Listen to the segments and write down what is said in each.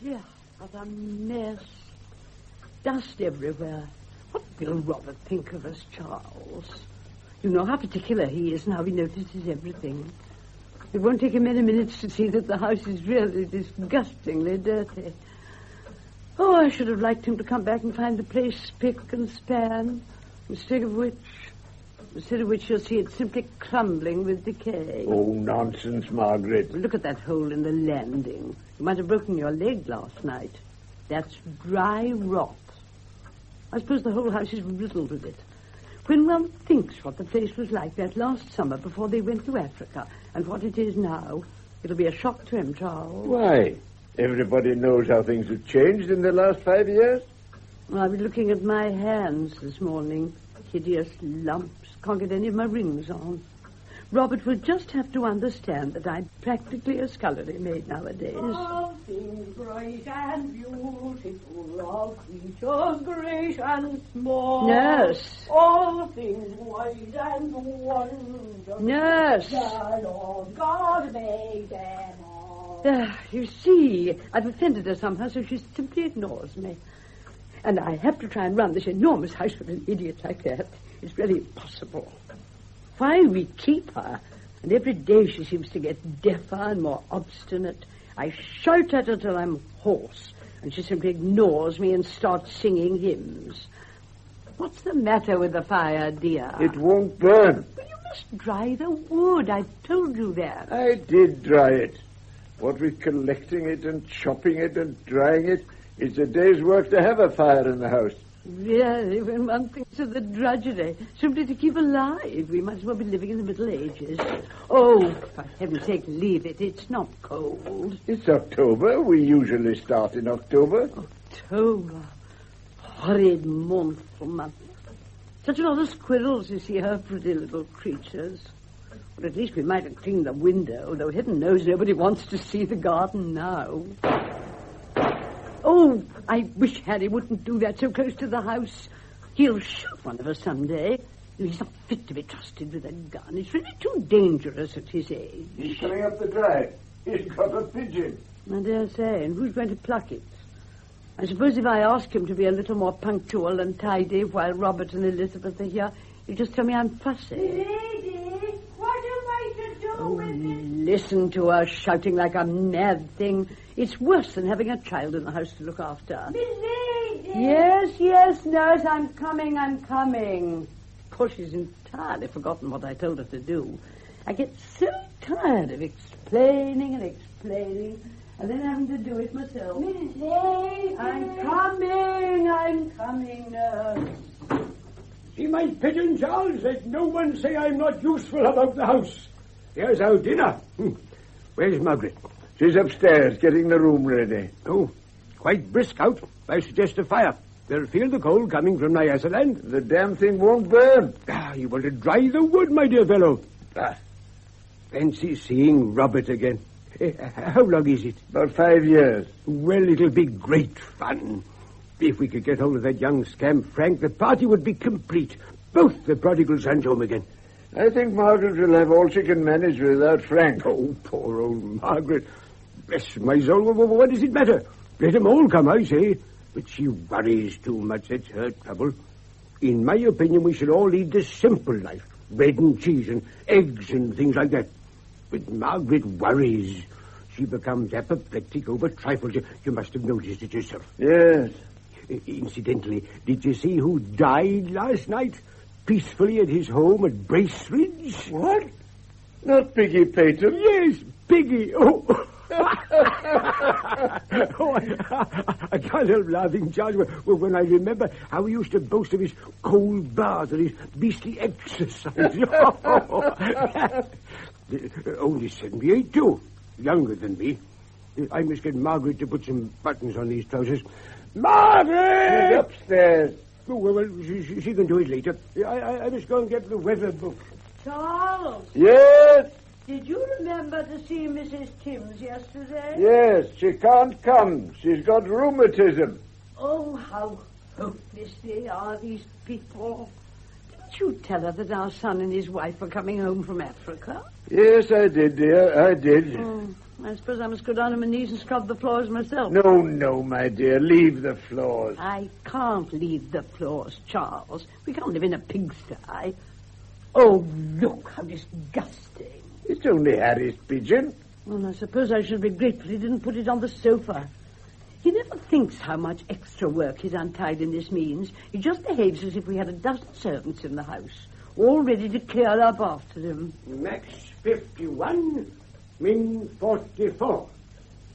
Yeah, what a mess. Dust everywhere. What will Robert think of us, Charles? You know how particular he is and how he notices everything. It won't take him many minutes to see that the house is really disgustingly dirty. Oh, I should have liked him to come back and find the place spick and span, instead of which you'll see it simply crumbling with decay. Oh, nonsense, Margaret. Look at that hole in the landing. You might have broken your leg last night. That's dry rot. I suppose the whole house is riddled with it. When one thinks what the place was like that last summer before they went to Africa and what it is now, it'll be a shock to him, Charles. Why? Everybody knows how things have changed in the last 5 years. Well, I was looking at my hands this morning. Hideous lumps. Can't get any of my rings on. Robert will just have to understand that I'm practically a scullery maid nowadays. All things bright and beautiful, all creatures great and small. Nurse. All things wise and wonderful. Nurse. The Lord God made them all. You see, I've offended her somehow, so she simply ignores me. And I have to try and run this enormous house with an idiot like that. It's really impossible. Why we keep her, and every day she seems to get deafer and more obstinate. I shout at her till I'm hoarse, and she simply ignores me and starts singing hymns. What's the matter with the fire, dear? It won't burn. Well, you must dry the wood. I told you that. I did dry it. What with collecting it and chopping it and drying it, it's a day's work to have a fire in the house. Really, when one thinks of the drudgery, simply to keep alive, we might as well be living in the Middle Ages. Oh, for heaven's sake, leave it. It's not cold. It's October. We usually start in October. October. Horrid, mournful month. Such a lot of squirrels, you see, her pretty little creatures. But at least we might have cleaned the window, though heaven knows nobody wants to see the garden now. Oh, I wish Harry wouldn't do that so close to the house. He'll shoot one of us someday. He's not fit to be trusted with a gun. It's really too dangerous at his age. He's coming up the drive. He's got a pigeon. I dare say. And who's going to pluck it? I suppose if I ask him to be a little more punctual and tidy while Robert and Elizabeth are here, he'll just tell me I'm fussy. Lady, what am I to do with this? Listen to her shouting like a mad thing. It's worse than having a child in the house to look after. Lady! Yes, nurse, I'm coming. Of course, she's entirely forgotten what I told her to do. I get so tired of explaining, and then having to do it myself. Lady! I'm coming, nurse. See my pigeon, Charles? Let no one say I'm not useful about the house. Here's our dinner. Where's Margaret? She's upstairs, getting the room ready. Oh, quite brisk out. I suggest a fire. They'll feel the cold coming from Nyasaland. The damn thing won't burn. You want to dry the wood, my dear fellow. Fancy seeing Robert again. How long is it? About 5 years. Well, it'll be great fun. If we could get hold of that young scamp, Frank, the party would be complete. Both the prodigal sons home again. I think Margaret will have all she can manage without Frank. Oh, poor old Margaret. Bless my soul, what does it matter? Let them all come, I say. But she worries too much, that's her trouble. In my opinion, we should all lead the simple life. Bread and cheese and eggs and things like that. But Margaret worries. She becomes apoplectic over trifles. You must have noticed it yourself. Yes. Incidentally, did you see who died last night? Peacefully at his home at Braceridge? What? Not Piggy Payton? Yes, Piggy. Oh. I can't help laughing, Charles, when I remember how he used to boast of his cold bath and his beastly exercise. Only 78, too. Younger than me. I must get Margaret to put some buttons on these trousers. Margaret! She's upstairs. Oh, well, she can do it later. I must go and get the weather book. Charles! Yes? Did you remember to see Mrs. Timms yesterday? Yes, she can't come. She's got rheumatism. Oh, how hopeless they are, these people. Didn't you tell her that our son and his wife were coming home from Africa? Yes, I did, dear. I did. Oh, I suppose I must go down on my knees and scrub the floors myself. No, my dear. Leave the floors. I can't leave the floors, Charles. We can't live in a pigsty. Oh, look, how disgusting. It's only Harry's pigeon. Well, I suppose I should be grateful he didn't put it on the sofa. He never thinks how much extra work his untidiness means. He just behaves as if we had a dozen servants in the house, all ready to clear up after him. Max 51, Min 44.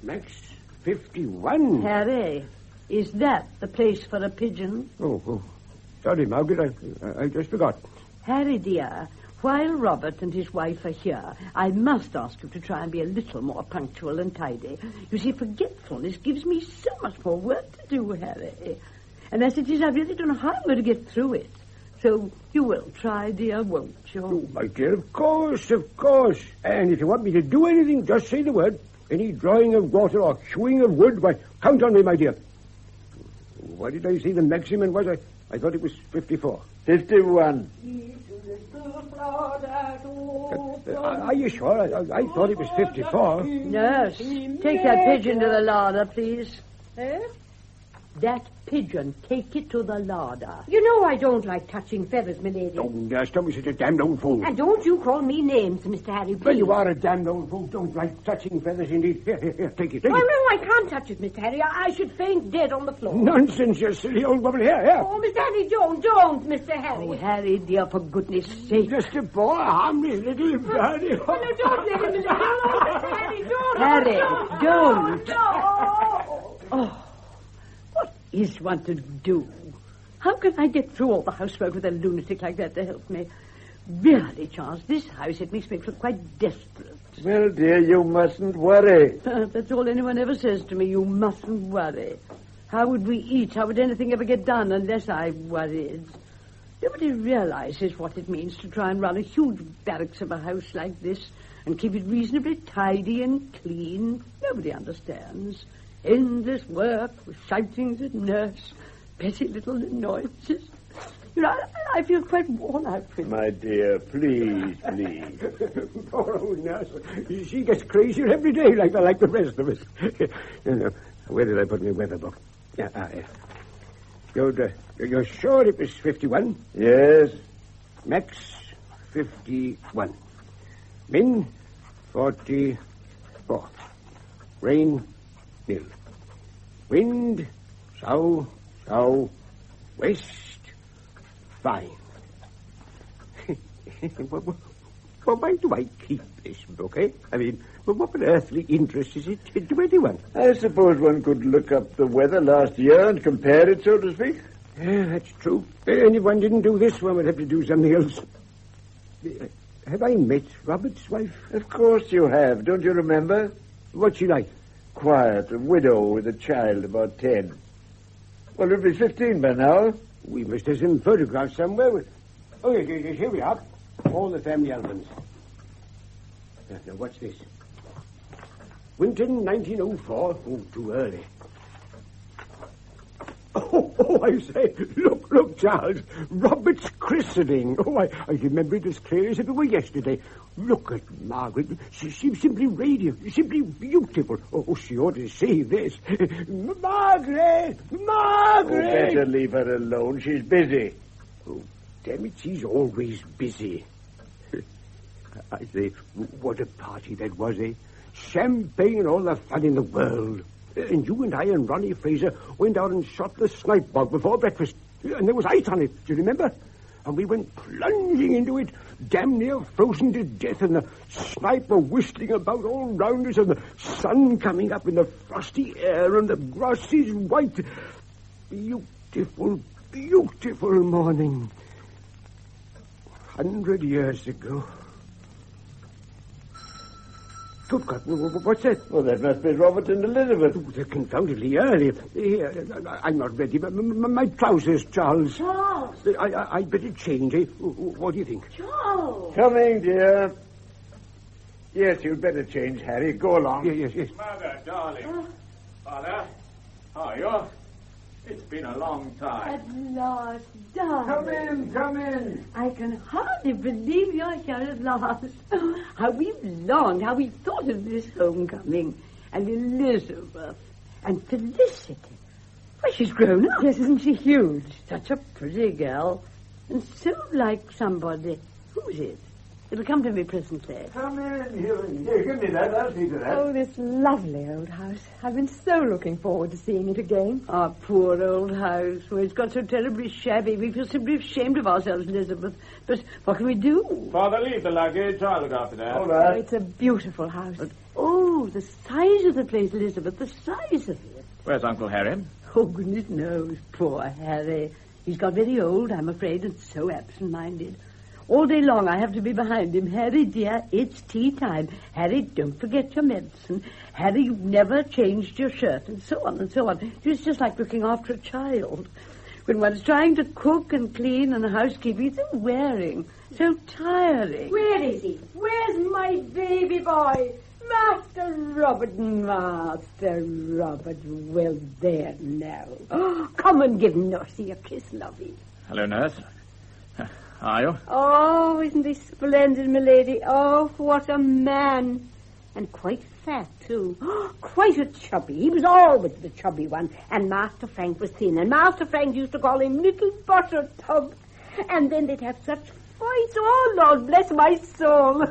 Max 51. Harry, is that the place for a pigeon? Oh. Sorry, Margaret, I just forgot. Harry, dear, while Robert and his wife are here, I must ask you to try and be a little more punctual and tidy. You see, forgetfulness gives me so much more work to do, Harry. And as it is, I really don't know how I'm going to get through it. So you will try, dear, won't you? Oh, my dear, of course. And if you want me to do anything, just say the word. Any drawing of water or hewing of wood, why, count on me, my dear. What did I say the maximum was? I thought it was 54. 51. Are you sure? I thought it was 54. Nurse, take that pigeon to the larder, please. Eh? That pigeon, take it to the larder. You know I don't like touching feathers, milady. Oh, nurse, don't be such a damned old fool. And don't you call me names, Mr. Harry, please. Well, you are a damned old fool. Don't like touching feathers, indeed. Here, take it. Oh, no, I can't touch it, Mr. Harry. I should faint dead on the floor. Nonsense, you silly old woman. Here. Oh, Mr. Harry, don't, Mr. Harry. Oh, Harry, dear, for goodness sake. Just a poor, harmless little birdie. Oh, no, don't let him, Mr. Harry. Don't. Harry, don't. No. Oh, what is one to do? How can I get through all the housework with a lunatic like that to help me? Really, Charles, this house, it makes me feel quite desperate. Well, dear, you mustn't worry. That's all anyone ever says to me. You mustn't worry. How would we eat? How would anything ever get done unless I worried? Nobody realizes what it means to try and run a huge barracks of a house like this and keep it reasonably tidy and clean. Nobody understands. Endless work, shoutings at nurse, petty little annoyances. You know, I feel quite worn out with it. My dear, please. Poor old nurse. She gets crazier every day like the rest of us. Where did I put my weather book? You're sure it was 51? Yes. Max 51. Min 44. Rain nil. Wind south west. Fine. Well, why do I keep this book, eh? I mean, what earthly interest is it to anyone? I suppose one could look up the weather last year and compare it, so to speak. Yeah, that's true. And if one didn't do this, one would have to do something else. Have I met Robert's wife? Of course you have. Don't you remember? What's she like? Quiet, a widow with a child about 10. Well, it'll be 15 by now. We must have some photographs somewhere. Oh, yes, here we are. All the family albums. Now, what's this? Winton, 1904. Oh, too early. Oh, I say, look, Charles. Robert's christening. Oh, I remember it as clear as if it were yesterday. Look at Margaret. She's simply radiant, simply beautiful. Oh, she ought to see this. Margaret! Oh, better leave her alone. She's busy. Oh, damn it, she's always busy. I say, what a party that was, eh? Champagne and all the fun in the world. And you and I and Ronnie Fraser went out and shot the snipe bog before breakfast. And there was ice on it, do you remember? And we went plunging into it, damn near frozen to death, and the snipe were whistling about all round us, and the sun coming up in the frosty air, and the grass is white. Beautiful, beautiful morning. 100 years ago. Good God, what's that? Well, that must be Robert and Elizabeth. Oh, they're confoundedly early. Here, I'm not ready. My trousers, Charles. Charles! I'd better change, eh? What do you think? Charles! Coming, dear. Yes, you'd better change, Harry. Go along. Yes. Mother, darling. Father, how are you? It's been a long time. At last, darling. Come in. I can hardly believe you're here at last. How we've longed, how we've thought of this homecoming. And Elizabeth. And Felicity. Why, she's grown up. Yes, isn't she huge? Such a pretty girl. And so like somebody. Who's it? It'll come to me presently. Come in. Here, give me that. I'll see to that. Oh, this lovely old house. I've been so looking forward to seeing it again. Our poor old house. Well, it's got so terribly shabby. We feel simply ashamed of ourselves, Elizabeth. But what can we do? Father, leave the luggage. I'll look after that. All Oh, right. it's a beautiful house. Oh, the size of the place, Elizabeth. The size of it. Where's Uncle Harry? Oh, goodness knows. Poor Harry. He's got very old, I'm afraid, and so absent-minded. All day long I have to be behind him. Harry, dear, it's tea time. Harry, don't forget your medicine. Harry, you've never changed your shirt, and so on and so on. It's just like looking after a child. When one's trying to cook and clean and housekeeping, it's so wearing, so tiring. Where is he? Where's my baby boy? Master Robert. Master Robert, well, there now. Oh, come and give Nursey a kiss, lovey. Hello, nurse. Are you? Oh, isn't he splendid, milady? Oh, what a man. And quite fat, too. Quite a chubby. He was always the chubby one. And Master Frank was thin. And Master Frank used to call him Little Butter Tub. And then they'd have such fights. Oh, Lord, bless my soul.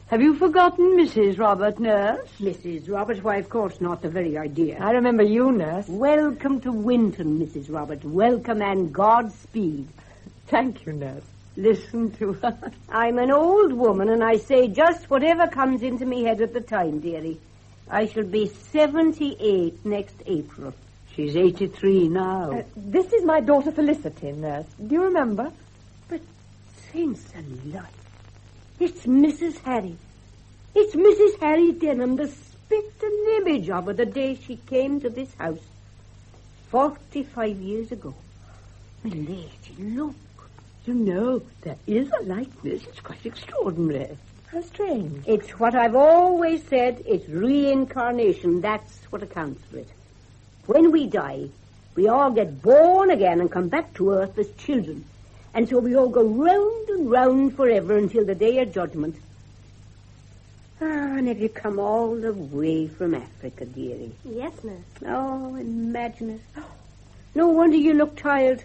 Have you forgotten Mrs. Robert, nurse? Mrs. Robert? Why, of course not. The very idea. I remember you, nurse. Welcome to Winton, Mrs. Robert. Welcome and Godspeed. Thank you, nurse. Listen to her. I'm an old woman, and I say just whatever comes into me head at the time, dearie. I shall be 78 next April. She's 83 now. This is my daughter Felicity, nurse. Do you remember? But, saints alive, it's Mrs. Harry. It's Mrs. Harry Denham, the spit and image of her the day she came to this house. 45 years ago. Milady, look. You know, there is a likeness. It's quite extraordinary. How strange. It's what I've always said. It's reincarnation. That's what accounts for it. When we die, we all get born again and come back to earth as children. And so we all go round and round forever until the day of judgment. Ah, and have you come all the way from Africa, dearie? Yes, nurse. Oh, imagine it. No wonder you look tired.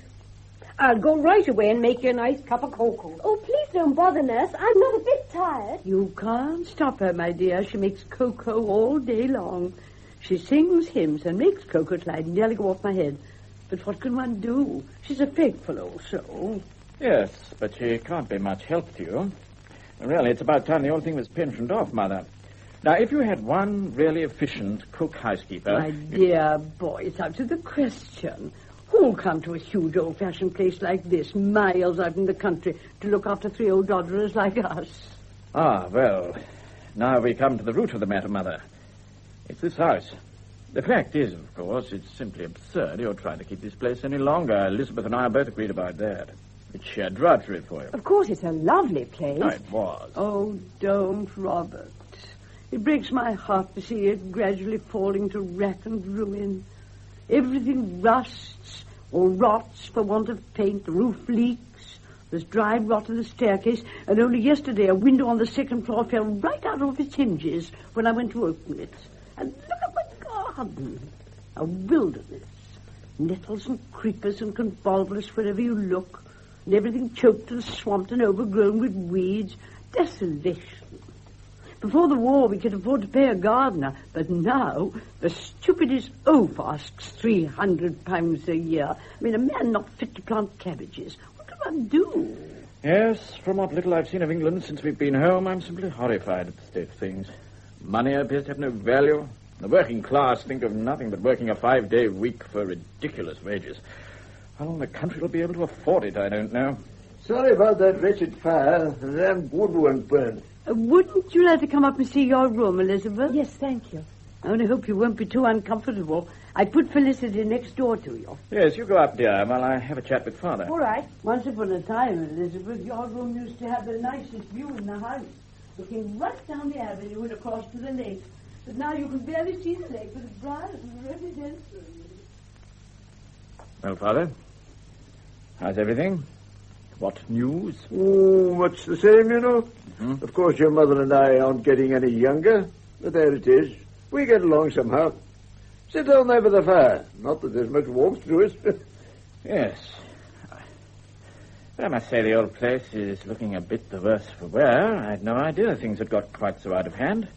I'll go right away and make you a nice cup of cocoa. Oh, please don't bother, nurse. I'm not a bit tired. You can't stop her, my dear. She makes cocoa all day long. She sings hymns and makes cocoa till I'd nearly go off my head. But what can one do? She's a faithful old soul. Yes, but she can't be much help to you. Really, it's about time the old thing was pensioned off, Mother. Now, if you had one really efficient cook-housekeeper... My dear boy, it's out of the question. Who'll come to a huge old-fashioned place like this, miles out in the country, to look after 3 old dodderers like us? Ah, well, now we come to the root of the matter, Mother. It's this house. The fact is, of course, it's simply absurd you're trying to keep this place any longer. Elizabeth and I both agreed about that. It's sheer drudgery for you. Of course, it's a lovely place. Oh, it was. Oh, don't, Robert. It breaks my heart to see it gradually falling to wreck and ruin. Everything rusts or rots for want of paint. The roof leaks. There's dry rot in the staircase. And only yesterday, a window on the 2nd floor fell right out of its hinges when I went to open it. And look at my garden. A wilderness. Nettles and creepers and convolvulus wherever you look. And everything choked and swamped and overgrown with weeds. Desolation. Before the war, we could afford to pay a gardener. But now, the stupidest oaf asks £300 a year. I mean, a man not fit to plant cabbages. What can one do? Yes, from what little I've seen of England since we've been home, I'm simply horrified at the state of things. Money appears to have no value. The working class think of nothing but working a 5-day week for ridiculous wages. How long the country will be able to afford it, I don't know. Sorry about that wretched fire. The damn wood won't burn. Wouldn't you like to come up and see your room, Elizabeth? Yes, thank you. I only hope you won't be too uncomfortable. I put Felicity next door to you. Yes, you go up, dear, while I have a chat with Father. All right. Once upon a time, Elizabeth, your room used to have the nicest view in the house, looking right down the avenue and across to the lake. But now you can barely see the lake, but it's bright and rhododendron. Well, Father, how's everything? What news? Oh, much the same, you know. Mm-hmm. Of course, your mother and I aren't getting any younger, but there it is. We get along somehow. Sit down there by the fire. Not that there's much warmth to it. Yes. I must say the old place is looking a bit the worse for wear. I had no idea things had got quite so out of hand.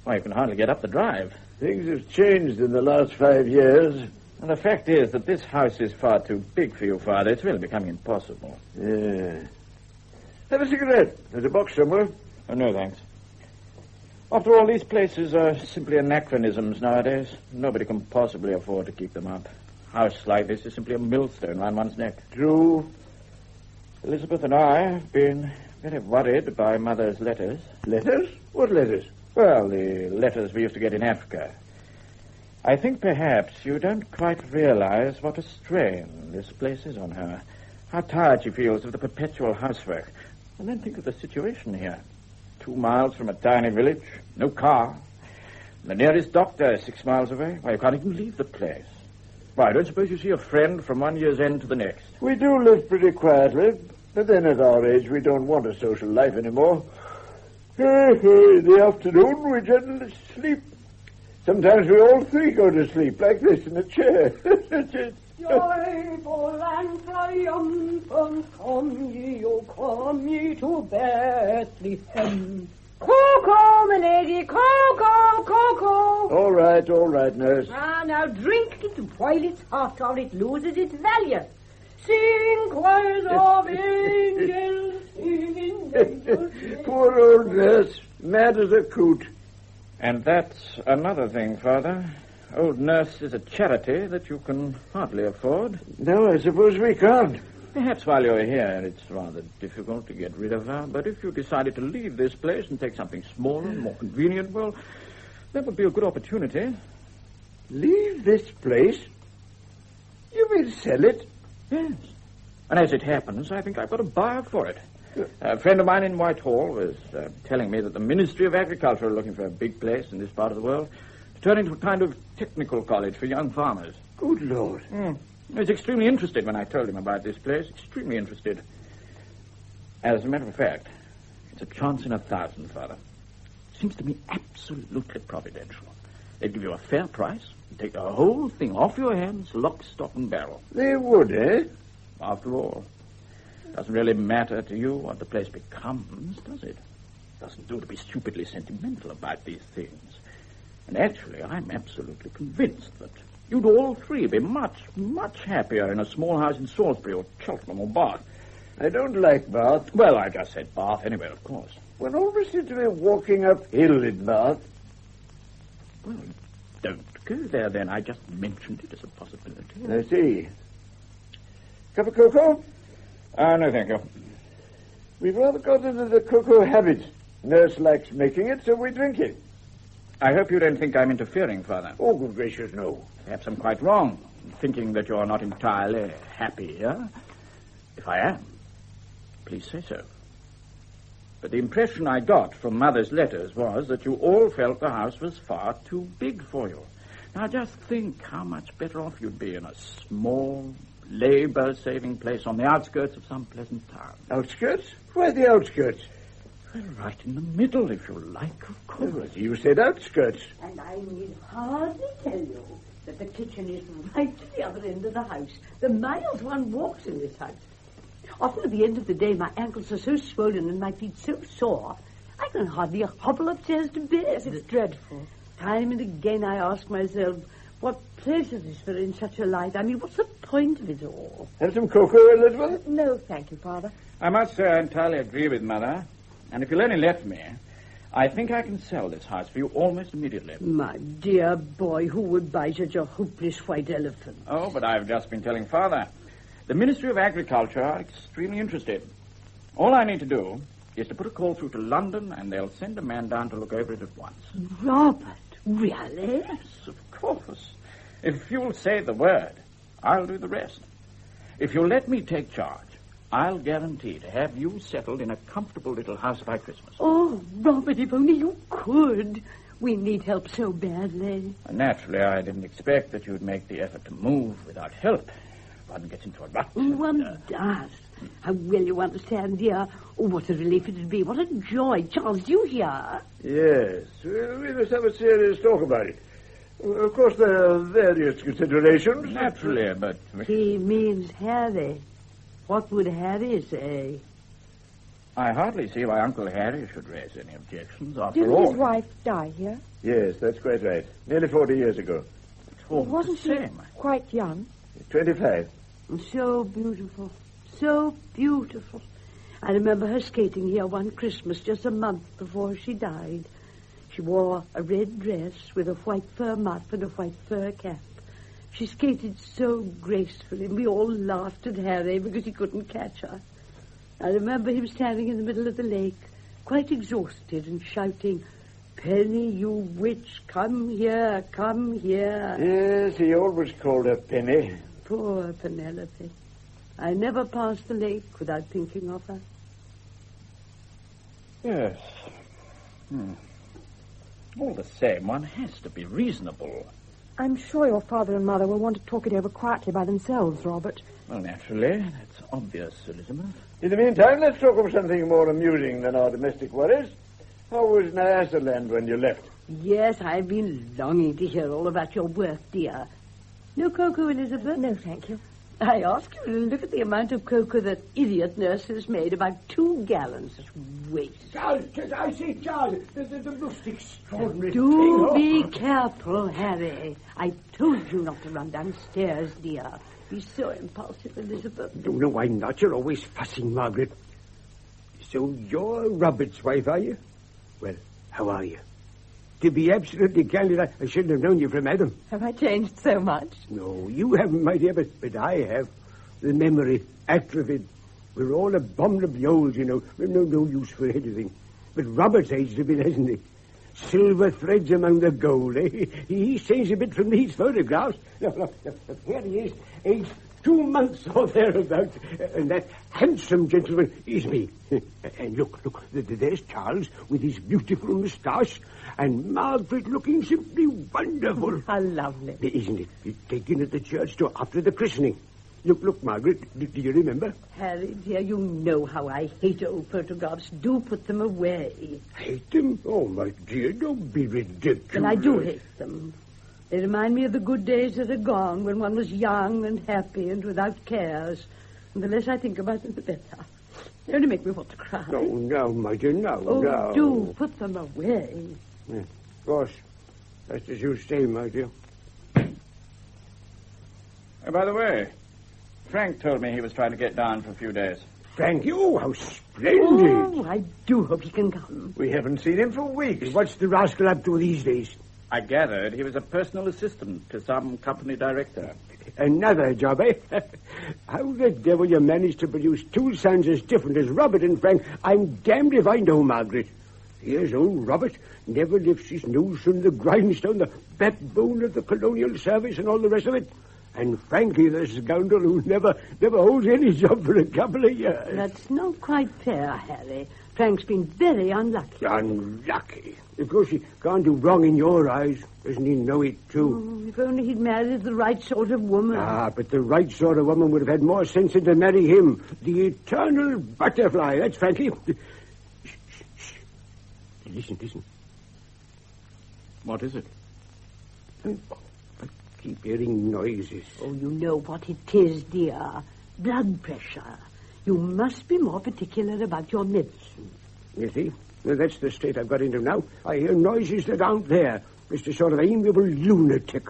Why, you can hardly get up the drive. Things have changed in the last 5 years. And the fact is that this house is far too big for you, Father. It's really becoming impossible. Yeah. Have a cigarette. There's a box somewhere. Oh, no, thanks. After all, these places are simply anachronisms nowadays. Nobody can possibly afford to keep them up. A house like this is simply a millstone round one's neck. True. Elizabeth and I have been very worried by Mother's letters. Letters? What letters? Well, the letters we used to get in Africa. I think perhaps you don't quite realize what a strain this place is on her. How tired she feels of the perpetual housework. And then think of the situation here. 2 miles from a tiny village, no car. The nearest doctor is 6 miles away. Why, you can't even leave the place. Why, I don't suppose you see a friend from one year's end to the next. We do live pretty quietly, but then at our age we don't want a social life anymore. In the afternoon we generally sleep. Sometimes we all three go to sleep like this in a chair. Joyful and triumphant come ye to Bethlehem. Cocoa, my lady, cocoa. All right, nurse. Now drink it while it's hot or it loses its value. Sing choirs of angels, singing angels. Poor old nurse, mad as a coot. And that's another thing, Father. Old Nurse is a charity that you can hardly afford. No, I suppose we can't. Perhaps while you're here, it's rather difficult to get rid of her. But if you decided to leave this place and take something smaller and more convenient, well, that would be a good opportunity. Leave this place? You mean sell it? Yes. And as it happens, I think I've got a buyer for it. A friend of mine in Whitehall was telling me that the Ministry of Agriculture are looking for a big place in this part of the world to turn into a kind of technical college for young farmers. Good Lord. He was extremely interested when I told him about this place. Extremely interested. As a matter of fact, it's a chance in 1,000, Father. It seems to me absolutely providential. They'd give you a fair price and take the whole thing off your hands, lock, stock, and barrel. They would, eh? After all, it doesn't really matter to you what the place becomes, does it? It doesn't do to be stupidly sentimental about these things. And actually, I'm absolutely convinced that you'd all three be much, much happier in a small house in Salisbury or Cheltenham or Bath. I don't like Bath. Well, I just said Bath anyway, of course. One always seems to be walking uphill in Bath. Well, don't go there then. I just mentioned it as a possibility. I see. Cup of cocoa? No, thank you. We've rather got into the cocoa habit. Nurse likes making it, so we drink it. I hope you don't think I'm interfering, Father. Oh, good gracious, no. Perhaps I'm quite wrong in thinking that you're not entirely happy here. If I am, please say so. But the impression I got from Mother's letters was that you all felt the house was far too big for you. Now just think how much better off you'd be in a small, labor-saving place on the outskirts of some pleasant town. Outskirts? Why the outskirts? Well, right in the middle, if you like, of course. Well, you said outskirts. And I need hardly tell you that the kitchen is right at the other end of the house. The miles one walks in this house. Often at the end of the day, my ankles are so swollen and my feet so sore, I can hardly hobble upstairs to bed. Yes, it's dreadful. Time and again I ask myself, what pleasure is there in such a life? I mean, what's the point of it all? Have some cocoa, Elizabeth? No, thank you, Father. I must say I entirely agree with Mother. And if you'll only let me, I think I can sell this house for you almost immediately. My dear boy, who would buy such a hopeless white elephant? Oh, but I've just been telling Father. The Ministry of Agriculture are extremely interested. All I need to do is to put a call through to London, and they'll send a man down to look over it at once. Robert, really? Yes, of course. If you'll say the word, I'll do the rest. If you'll let me take charge, I'll guarantee to have you settled in a comfortable little house by Christmas. Oh, Robert, if only you could. We need help so badly. Naturally, I didn't expect that you'd make the effort to move without help. one gets into a rut. One does. How well you understand, dear. Oh, what a relief it'd be. What a joy. Charles, do you hear? Yes. We must have a serious talk about it. Of course, there are various considerations. Naturally, but... He means Harry. What would Harry say? I hardly see why Uncle Harry should raise any objections, after Didn't all. his wife die here? Yes, that's quite right. Nearly 40 years ago. Wasn't she same. quite young? 25. So beautiful. So beautiful. I remember her skating here one Christmas, just a month before she died. She wore a red dress with a white fur muff and a white fur cap. She skated so gracefully, and we all laughed at Harry because he couldn't catch her. I remember him standing in the middle of the lake, quite exhausted, and shouting, "Penny, you witch, come here, come here." Yes, he always called her Penny. Poor Penelope. I never passed the lake without thinking of her. Yes. All the same, one has to be reasonable. I'm sure your father and mother will want to talk it over quietly by themselves, Robert. Well, naturally. That's obvious, Elizabeth. In the meantime, let's talk of something more amusing than our domestic worries. How was Nyasaland when you left? Yes, I've been longing to hear all about your work, dear. No cocoa, Elizabeth? No, thank you. I ask you to look at the amount of cocoa that idiot nurse has made, about 2 gallons. It's waste. Charles, I say, Charles, the most extraordinary thing. Do be careful, Harry. I told you not to run downstairs, dear. Be so impulsive, Elizabeth. No, I'm not. You're always fussing, Margaret. So you're Robert's wife, are you? Well, how are you? To be absolutely candid, I shouldn't have known you from Adam. Have I changed so much? No, you haven't, my dear, but I have. The memory, atrophied. We're all abominably old, you know. No use for anything. But Robert's aged a bit, hasn't he? Silver threads among the gold, eh? He's changed a bit from these photographs. Look, here he is, aged 2 months or thereabouts. And that handsome gentleman is me. And look, there's Charles with his beautiful moustache, and Margaret looking simply wonderful. How lovely. Isn't it? Taken at the church door after the christening. Look, Margaret, do you remember? Harry, dear, you know how I hate old photographs. Do put them away. Hate them? Oh, my dear, don't be ridiculous. Well, I do hate them. They remind me of the good days that are gone, when one was young and happy and without cares. And the less I think about them, the better. They only make me want to cry. No, my dear, no. Do put them away. Yeah, of course. That's as you say, my dear. By the way, Frank told me he was trying to get down for a few days. Thank you. How splendid. Oh, I do hope he can come. We haven't seen him for weeks. What's the rascal up to these days? I gathered he was a personal assistant to some company director. Another job, eh? How the devil you managed to produce 2 sons as different as Robert and Frank, I'm damned if I know, Margaret. Here's old Robert, never lifts his nose from the grindstone, the backbone of the colonial service and all the rest of it. And Frankie, the scoundrel who never holds any job for a couple of years. That's not quite fair, Harry. Frank's been very unlucky. Unlucky? Of course, he can't do wrong in your eyes. Doesn't he know it, too? Oh, if only he'd married the right sort of woman. Ah, but the right sort of woman would have had more sense than to marry him. The eternal butterfly. That's Frankie. Shh. Listen. What is it? I keep hearing noises. Oh, you know what it is, dear. Blood pressure. You must be more particular about your medicine. You see? Well, that's the state I've got into now. I hear noises that aren't there. It's a sort of amiable lunatic.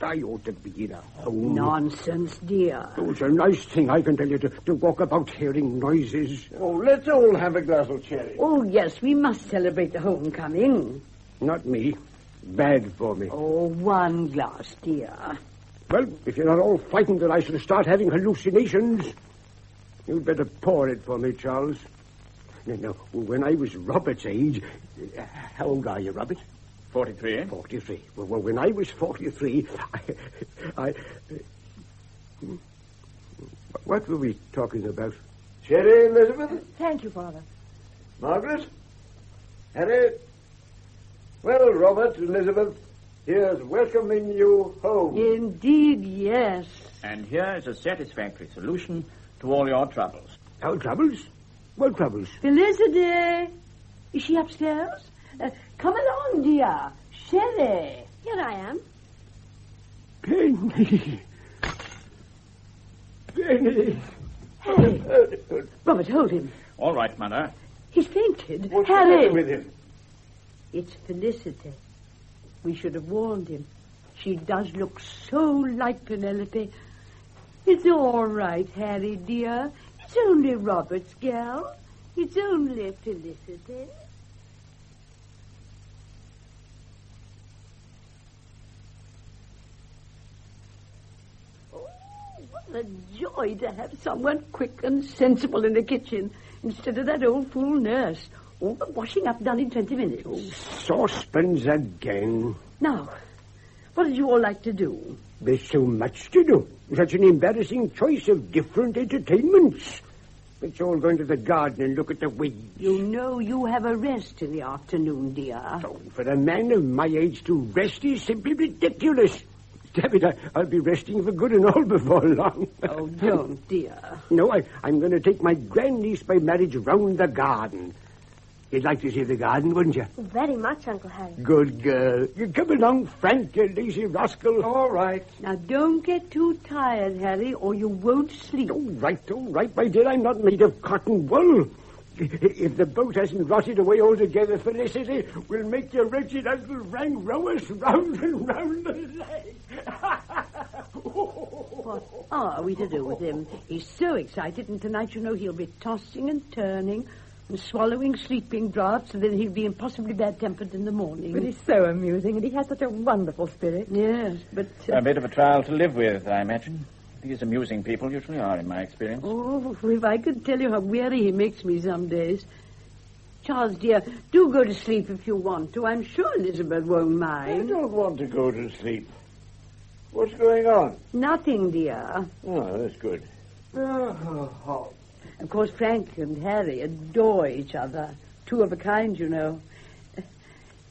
I ought to be in a home. Nonsense, dear. Oh, it's a nice thing, I can tell you, to walk about hearing noises. Oh, let's all have a glass of sherry. Oh, yes, we must celebrate the homecoming. Not me. Bad for me. Oh, 1 glass, dear. Well, if you're not all frightened that I shall start having hallucinations, you'd better pour it for me, Charles. Now, when I was Robert's age... How old are you, Robert? 43, eh? 43. Well, when I was 43, I... What were we talking about? Sherry, Elizabeth? Thank you, Father. Margaret? Harry? Well, Robert, Elizabeth, here's welcoming you home. Indeed, yes. And here is a satisfactory solution to all your troubles. Our troubles? What troubles? Felicity! Is she upstairs? Come along, dear. Sherry. Here I am. Penny. Penny. Harry. Robert, hold him. All right, Mother. He's fainted. What's the Harry. matter with him? It's Felicity. We should have warned him. She does look so like Penelope. It's all right, Harry, dear. It's only Robert's gal. It's only Felicity. Oh, what a joy to have someone quick and sensible in the kitchen instead of that old fool nurse. All the washing up done in 20 minutes. Saucepans again. Now, what did you all like to do? There's so much to do. Such an embarrassing choice of different entertainments. Let's all go into the garden and look at the weeds. You know you have a rest in the afternoon, dear. Oh, for a man of my age to rest is simply ridiculous. Damn it, I'll be resting for good and all before long. Oh, don't, dear. No, I'm going to take my grandniece by marriage round the garden. You'd like to see the garden, wouldn't you? Very much, Uncle Harry. Good girl. You come along, Frank, you lazy rascal. All right. Now, don't get too tired, Harry, or you won't sleep. All right, my dear. I'm not made of cotton wool. If the boat hasn't rotted away altogether, Felicity, we'll make your wretched Uncle Frank row us round and round the lake. What are we to do with him? He's so excited, and tonight, you know, he'll be tossing and turning and swallowing sleeping draughts, and then he'll be impossibly bad-tempered in the morning. But he's so amusing, and he has such a wonderful spirit. Yes, but... A bit of a trial to live with, I imagine. These amusing people usually are, in my experience. Oh, if I could tell you how weary he makes me some days. Charles, dear, do go to sleep if you want to. I'm sure Elizabeth won't I mind. don't want to go to sleep. What's going on? Nothing, dear. Oh, that's good. Of course, Frank and Harry adore each other. Two of a kind, you know.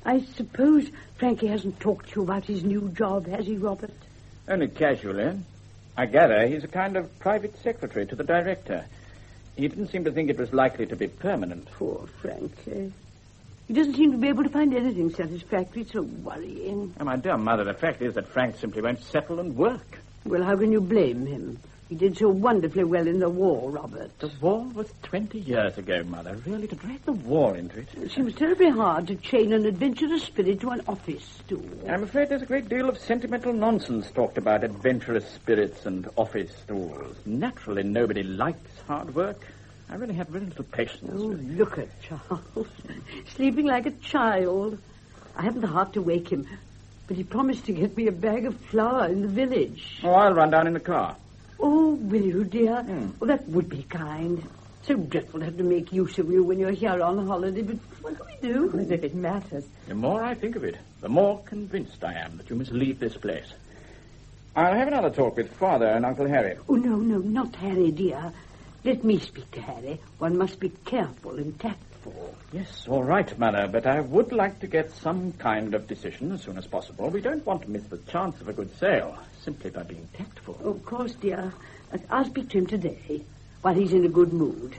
I suppose Frankie hasn't talked to you about his new job, has he, Robert? Only casually. I gather he's a kind of private secretary to the director. He didn't seem to think it was likely to be permanent. Poor Frankie. He doesn't seem to be able to find anything satisfactory. It's so worrying. Oh, my dear mother, the fact is that Frank simply won't settle and work. Well, how can you blame him? He did so wonderfully well in the war, Robert. The war was 20 years ago, Mother. Really, to drag the war into it. It seems terribly hard to chain an adventurous spirit to an office stool. I'm afraid there's a great deal of sentimental nonsense talked about adventurous spirits and office stools. Naturally, nobody likes hard work. I really have very little patience. Oh, look at Charles. Sleeping like a child. I haven't the heart to wake him, but he promised to get me a bag of flour in the village. Oh, I'll run down in the car. Oh, will you, dear? Oh, that would be kind. So dreadful to have to make use of you when you're here on holiday, but what can we do? As if it matters. The more I think of it, the more convinced I am that you must leave this place. I'll have another talk with Father and Uncle Harry. Oh, no, not Harry, dear. Let me speak to Harry. One must be careful and tactful. Yes, all right, Mother, but I would like to get some kind of decision as soon as possible. We don't want to miss the chance of a good sale simply by being tactful. Oh, of course, dear. I'll speak to him today while he's in a good mood.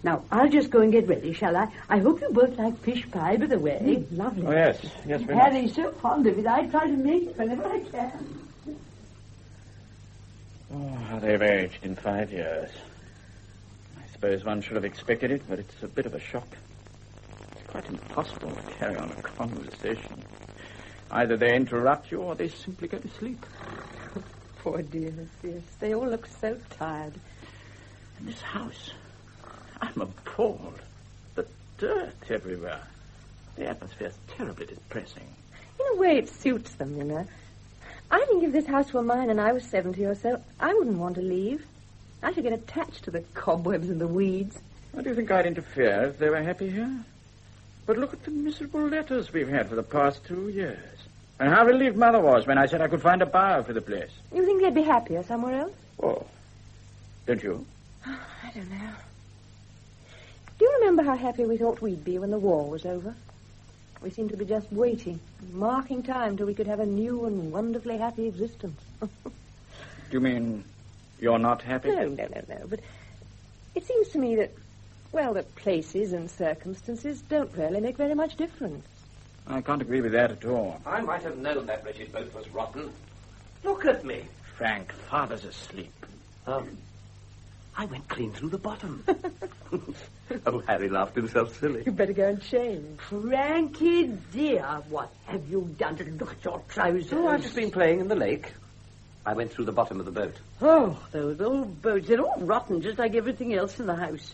Now, I'll just go and get ready, shall I? I hope you both like fish pie, by the way. Lovely. Oh, yes, very much. Harry's so fond of it, I try to make it whenever I can. Oh, how they've aged in 5 years. I suppose one should have expected it, but it's a bit of a shock. It's quite impossible to carry on a conversation. Either they interrupt you or they simply go to sleep. Poor dears, yes. They all look so tired. And this house, I'm appalled. The dirt everywhere. The atmosphere's terribly depressing. In a way, it suits them, you know. I think if this house were mine and I was 70 or so, I wouldn't want to leave. I should get attached to the cobwebs and the weeds. Why do you think I'd interfere if they were happy here? But look at the miserable letters we've had for the past 2 years. And how relieved Mother was when I said I could find a buyer for the place. You think they'd be happier somewhere else? Oh, don't you? I don't know. Do you remember how happy we thought we'd be when the war was over? We seemed to be just waiting, marking time till we could have a new and wonderfully happy existence. Do you mean You're not happy? No. But it seems to me that, well, that places and circumstances don't really make very much difference. I can't agree with that at all. I might have known that wretched boat was rotten. Look at me. Frank, Father's asleep. I went clean through the bottom. Oh, Harry laughed himself silly. You better go and change. Frankie, dear, what have you done to look at your trousers? Oh, I've just been playing in the lake. I went through the bottom of the boat. Oh, those old boats, they're all rotten, just like everything else in the house.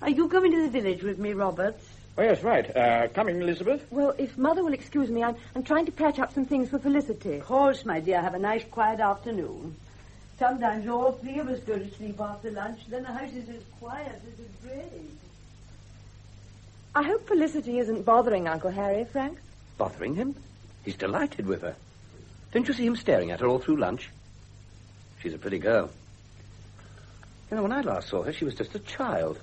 Are you coming to the village with me, Robert? Oh, yes, right. Coming, Elizabeth? Well, if Mother will excuse me, I'm trying to patch up some things for Felicity. Of course, my dear. Have a nice, quiet afternoon. Sometimes all three of us go to sleep after lunch, then the house is as quiet as a grave. I hope Felicity isn't bothering Uncle Harry, Frank. Bothering him? He's delighted with her. Didn't you see him staring at her all through lunch? She's a pretty girl. You know, when I last saw her, she was just a child.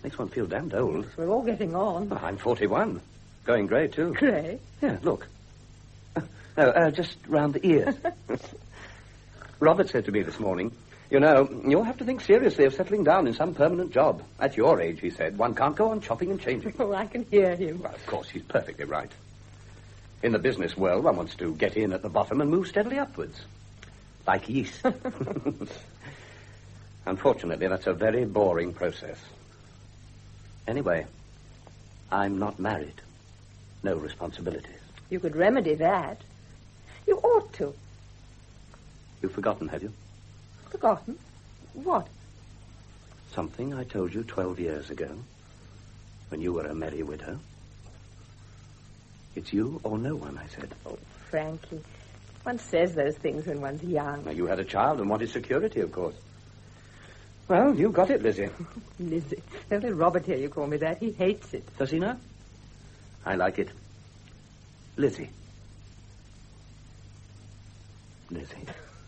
Makes one feel damned old. We're all getting on. Oh, I'm 41. Going grey, too. Grey? Yeah, look. No, just round the ears. Robert said to me this morning, you know, you'll have to think seriously of settling down in some permanent job. At your age, he said, one can't go on chopping and changing. Oh, I can hear him. Well, of course, he's perfectly right. In the business world, one wants to get in at the bottom and move steadily upwards. Like yeast. Unfortunately, that's a very boring process. Anyway, I'm not married. No responsibilities. You could remedy that. You ought to. You've forgotten, have you? Forgotten? What? Something I told you 12 years ago, when you were a merry widow. It's you or no one, I said. Oh, Frankie. One says those things when one's young. Now, you had a child and wanted security, of course. Well, you got it, Lizzie. Lizzie. Don't let Robert hear you call me that. He hates it. Does he now? I like it. Lizzie. Lizzie.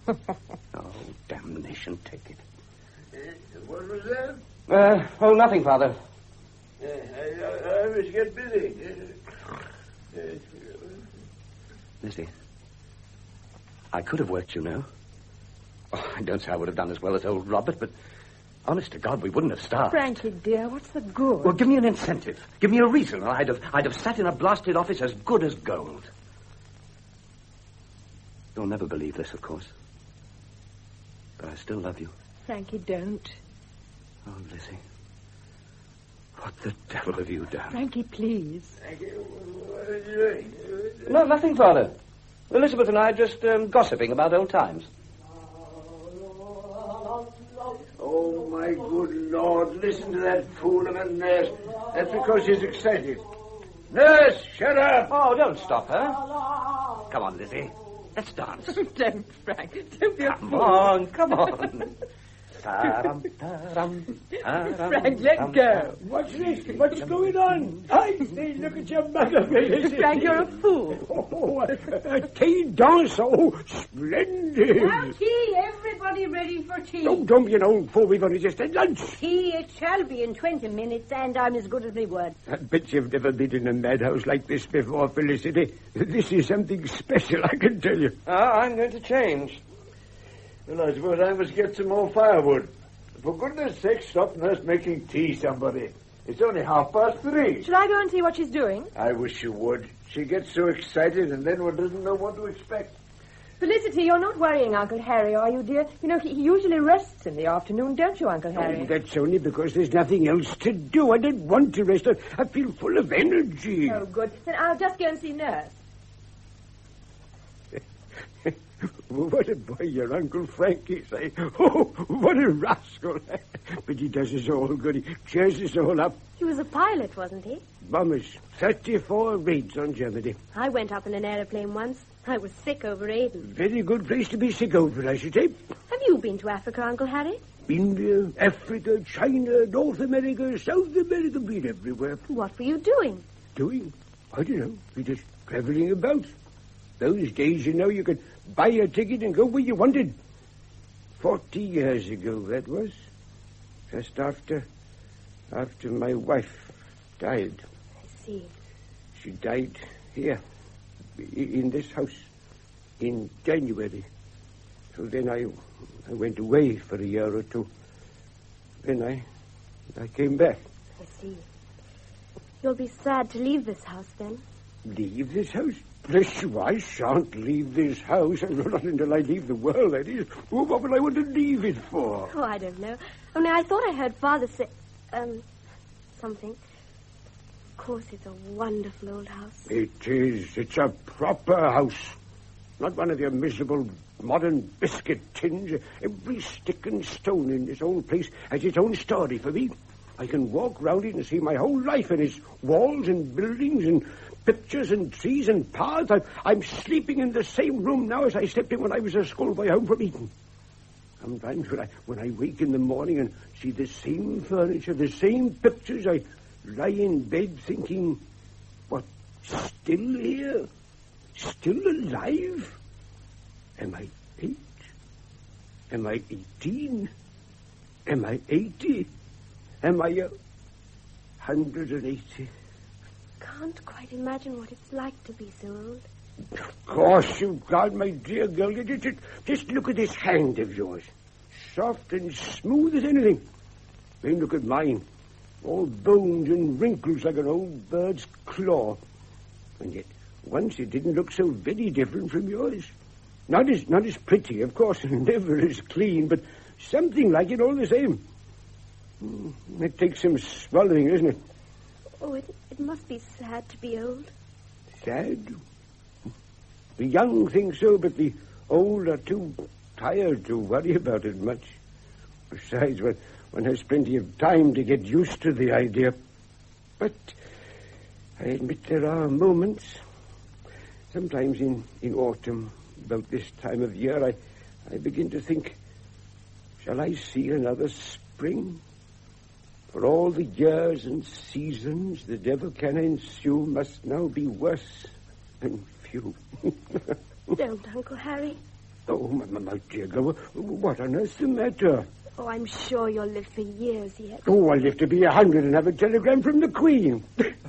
Oh, damnation, take it. What was that? Oh, nothing, Father. I must get busy. Lizzie, I could have worked, you know. Oh, I don't say I would have done as well as old Robert, but honest to God, we wouldn't have starved. Frankie, dear, what's the good? Well, give me an incentive. Give me a reason, and I'd have sat in a blasted office as good as gold. You'll never believe this, of course. But I still love you. Frankie, don't. Oh, Lizzie. What the devil have you done? Frankie, please. Thank you. What are you doing? No, nothing, Father. Elizabeth and I are just gossiping about old times. Oh, my good Lord, listen to that fool of a nurse. That's because she's excited. Nurse, shut up! Oh, don't stop her. Come on, Lizzie. Let's dance. Don't, Frank. Don't be a Come fool. on, come on. Ta-ram, ta-ram, ta-ram, Frank, let go. What's this? What's going on? I say, look at your mother, Felicity. Frank, you're a fool. Oh, a tea dance. Oh, splendid. Now tea, everybody ready for tea. Oh, don't be an old fool. We've only just had lunch. Tea it shall be in 20 minutes, and I'm as good as my word. I bet you've never been in a madhouse like this before, Felicity. This is something special, I can tell you. I'm going to change. Well, I suppose I must get some more firewood. For goodness sake, stop nurse making tea, somebody. It's only 3:30. Shall I go and see what she's doing? I wish you would. She gets so excited and then one doesn't know what to expect. Felicity, you're not worrying Uncle Harry, are you, dear? You know, he usually rests in the afternoon, don't you, Uncle Harry? Oh, that's only because there's nothing else to do. I don't want to rest. I feel full of energy. Oh, good. Then I'll just go and see Nurse. What a boy your Uncle Frank is, eh? Oh, what a rascal. But he does us all good. He cheers us all up. He was a pilot, wasn't he? Bombers, 34 raids on Germany. I went up in an aeroplane once. I was sick over Aden. Very good place to be sick over, I should say. Have you been to Africa, Uncle Harry? India, Africa, China, North America, South America, been everywhere. What were you doing? Doing? I don't know. We're just traveling about. Those days, you know, you could buy a ticket and go where you wanted. 40 years ago, that was. Just after my wife died. I see. She died here, in this house, in January. So then I I went away for a year or two. Then I came back. I see. You'll be sad to leave this house, then? Leave this house? Bless you, I shan't leave this house. Not until I leave the world, that is. Oh, what will I want to leave it for? Oh, I don't know. Only I thought I heard Father say... something. Of course, it's a wonderful old house. It is. It's a proper house. Not one of your miserable modern biscuit tins. Every stick and stone in this old place has its own story for me. I can walk round it and see my whole life in its walls and buildings and pictures and trees and paths. I'm sleeping in the same room now as I slept in when I was a schoolboy home from Eton. Sometimes when I wake in the morning and see the same furniture, the same pictures, I lie in bed thinking, what, still here? Still alive? Am I 8? Am I 18? Am I 80? Am I 180? Can't quite imagine what it's like to be so old. Of course you can't, my dear girl. Just look at this hand of yours. Soft and smooth as anything. Then look at mine. All bones and wrinkles like an old bird's claw. And yet, once it didn't look so very different from yours. Not as pretty, of course, and never as clean, but something like it all the same. It takes some swallowing, isn't it? Oh, it must be sad to be old. Sad? The young think so, but the old are too tired to worry about it much. Besides, one has plenty of time to get used to the idea. But I admit there are moments. Sometimes in autumn, about this time of year, I begin to think, shall I see another spring? For all the years and seasons that ever can ensue must now be worse and few. Don't, Uncle Harry. Oh, my dear girl, what on earth's the matter? Oh, I'm sure you'll live for years yet. Oh, I'll live to be 100 and have a telegram from the Queen.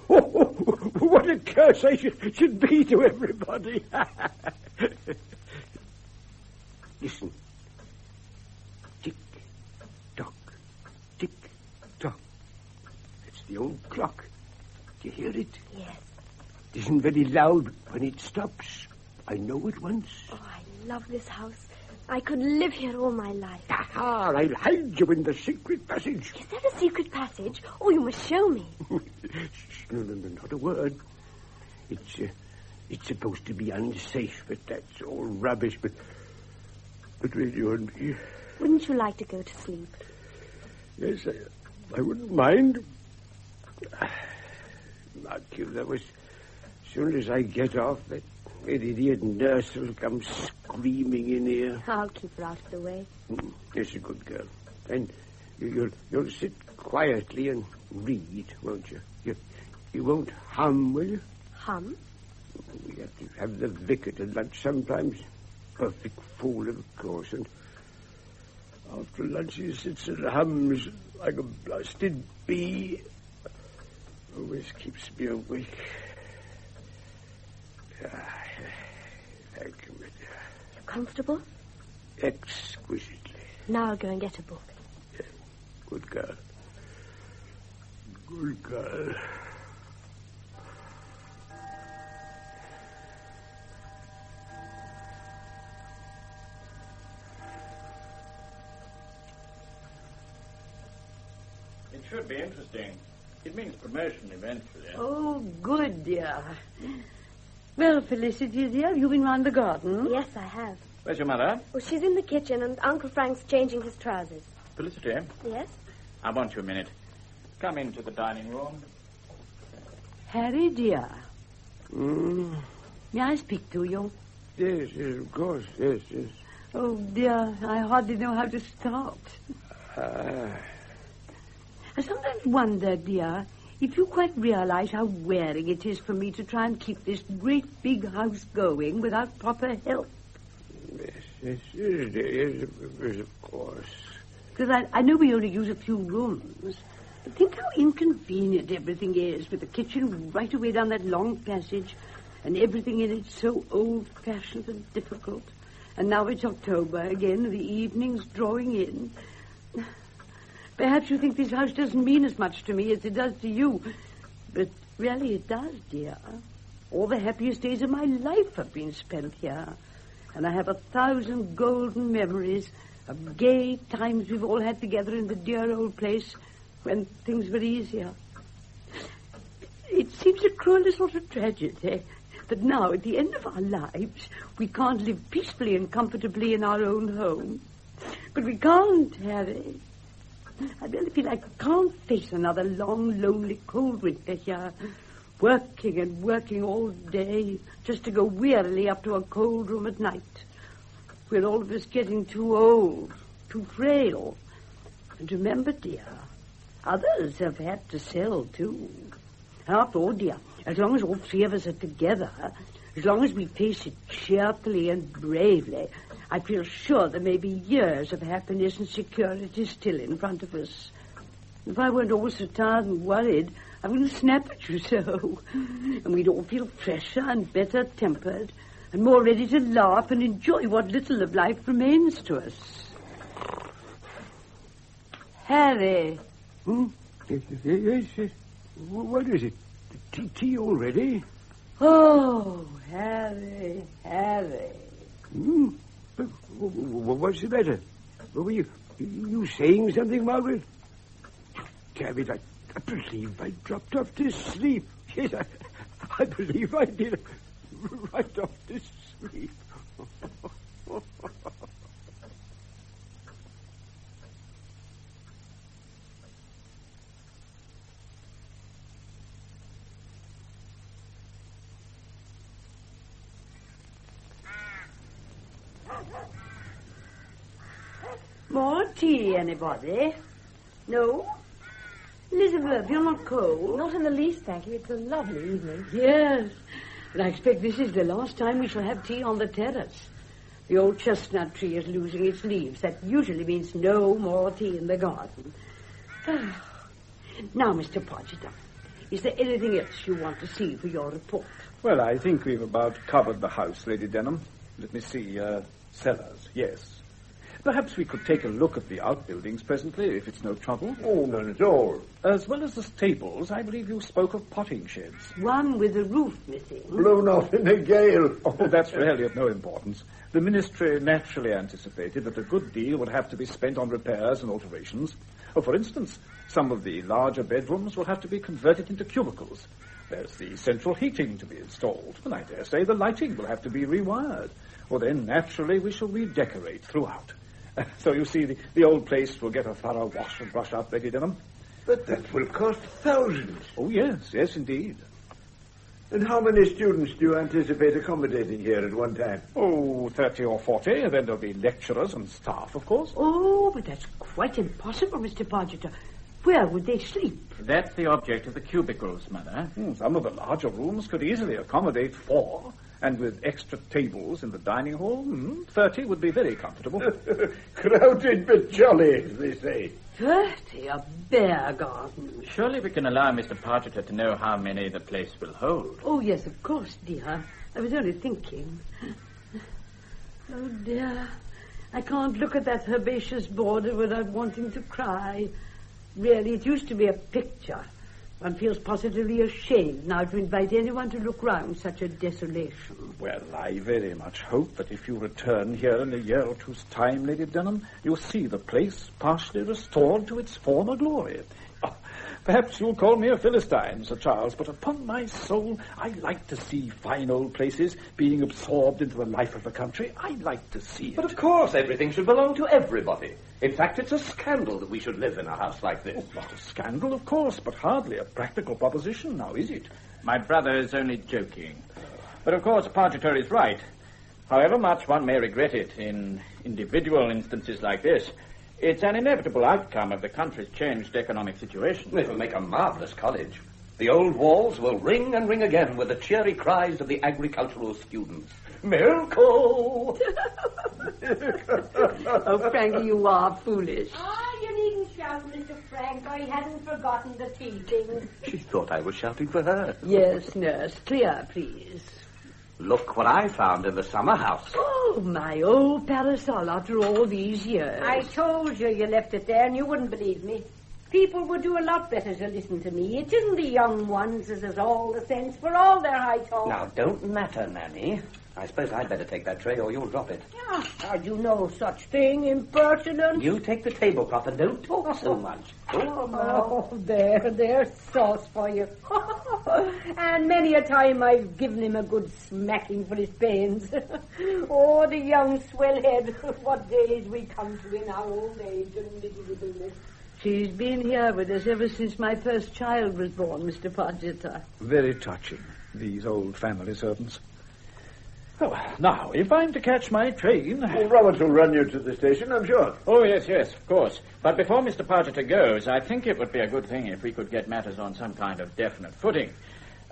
What a curse I should be to everybody. Listen. Tick-tock, tick-tock. It's the old clock. Do you hear it? Yes. It isn't very loud, but when it stops, I know it once. Oh, I love this house. I could live here all my life. Aha, I'll hide you in the secret passage. Is there a secret passage? Oh, you must show me. No, not a word. It's supposed to be unsafe, but that's all rubbish. But between you and me... Wouldn't you like to go to sleep? Yes, I wouldn't mind. Mark you, that was... As soon as I get off, that idiot nurse will come screaming in here. I'll keep her out of the way. Yes, a good girl. And you'll sit quietly and read, won't you? You won't hum, will you? Hum? We have to have the vicar to lunch sometimes. Perfect fool, of course. And after lunch he sits and hums like a blasted bee. Always keeps me awake. Thank you, my dear. You're comfortable? Exquisitely. Now I'll go and get a book. Yeah. Good girl. Good girl. It should be interesting. It means promotion eventually. Oh, good, dear. Well, Felicity, dear, have you been round the garden? Yes, I have. Where's your mother? Oh, she's in the kitchen, and Uncle Frank's changing his trousers. Felicity? Yes? I want you a minute. Come into the dining room. Harry, dear. May I speak to you? Yes, of course. Yes. Oh, dear, I hardly know how to start. I sometimes wonder, dear, if you quite realize how wearing it is for me to try and keep this great big house going without proper help. Yes, of course. Because I know we only use a few rooms. But think how inconvenient everything is, with the kitchen right away down that long passage, and everything in it so old-fashioned and difficult. And now it's October again, the evening's drawing in. Perhaps you think this house doesn't mean as much to me as it does to you. But really it does, dear. All the happiest days of my life have been spent here. And I have 1,000 golden memories of gay times we've all had together in the dear old place when things were easier. It seems a cruel sort of tragedy that now, at the end of our lives, we can't live peacefully and comfortably in our own home. But we can't, Harry. I really feel I can't face another long, lonely, cold winter here, working and working all day just to go wearily up to a cold room at night. We're all of us getting too old, too frail. And remember, dear, others have had to sell, too. After all, dear, as long as all three of us are together, as long as we face it cheerfully and bravely, I feel sure there may be years of happiness and security still in front of us. If I weren't all so tired and worried, I wouldn't snap at you so. And we'd all feel fresher and better tempered and more ready to laugh and enjoy what little of life remains to us. Harry. Yes. What is it? Tea already? Oh, Harry. What's the matter? Were you saying something, Margaret? Damn it, I believe I dropped off to sleep. Yes, I believe I did. Right off to sleep. More tea, anybody? No? Elizabeth, you're not cold? Not in the least, thank you. It's a lovely evening. Yes, but I expect this is the last time we shall have tea on the terrace. The old chestnut tree is losing its leaves. That usually means no more tea in the garden. Now, Mr. Podger, is there anything else you want to see for your report? Well, I think we've about covered the house, Lady Denham. Let me see, cellars, yes. Perhaps we could take a look at the outbuildings presently, if it's no trouble. Oh, none at all. As well as the stables, I believe you spoke of potting sheds. One with the roof missing. Blown off in a gale. Oh, that's really of no importance. The ministry naturally anticipated that a good deal would have to be spent on repairs and alterations. Oh, for instance, some of the larger bedrooms will have to be converted into cubicles. There's the central heating to be installed, and I dare say the lighting will have to be rewired. Well, then, naturally, we shall redecorate throughout. So, you see, the old place will get a thorough wash and brush up, Lady Denham. But that will cost thousands. Oh, yes, indeed. And how many students do you anticipate accommodating here at one time? Oh, 30 or 40. Then there'll be lecturers and staff, of course. Oh, but that's quite impossible, Mr. Podger. Where would they sleep? That's the object of the cubicles, Mother. Some of the larger rooms could easily accommodate 4. And with extra tables in the dining hall, 30 would be very comfortable. Crowded but jolly, as they say. 30? A bear garden. Surely we can allow Mr. Pargeter to know how many the place will hold. Oh, yes, of course, dear. I was only thinking. Oh, dear. I can't look at that herbaceous border without wanting to cry. Really, it used to be a picture. One feels positively ashamed now to invite anyone to look round such a desolation. Well, I very much hope that if you return here in a year or two's time, Lady Denham, you'll see the place partially restored to its former glory. Perhaps you'll call me a Philistine, Sir Charles, but upon my soul, I like to see fine old places being absorbed into the life of the country. I like to see it. But of course, everything should belong to everybody. In fact, it's a scandal that we should live in a house like this. Oh, not a scandal, of course, but hardly a practical proposition, now is it? My brother is only joking. But of course, Pargeter is right. However much one may regret it in individual instances like this, it's an inevitable outcome of the country's changed economic situation. It will make a marvellous college. The old walls will ring and ring again with the cheery cries of the agricultural students. Milko! Oh, Frankie, you are foolish. You needn't shout, Mr. Frank. I hadn't forgotten the tea thing. She thought I was shouting for her. Yes, nurse. Clear, please. Look what I found in the summer house. Oh, my old parasol after all these years. I told you left it there and you wouldn't believe me. People would do a lot better to listen to me. It isn't the young ones as has all the sense for all their high talk. Now, don't matter, Nanny. I suppose I'd better take that tray or you'll drop it. I do no such thing, impertinent. You take the tablecloth and don't talk so much. Oh, there's sauce for you. And many a time I've given him a good smacking for his pains. Oh, the young swellhead. What days we come to in our old age and littleness. She's been here with us ever since my first child was born, Mr. Podgett. Very touching, these old family servants. Oh, now, if I'm to catch my train... Well, Robert will run you to the station, I'm sure. Oh, yes, of course. But before Mr. Podgett goes, I think it would be a good thing if we could get matters on some kind of definite footing.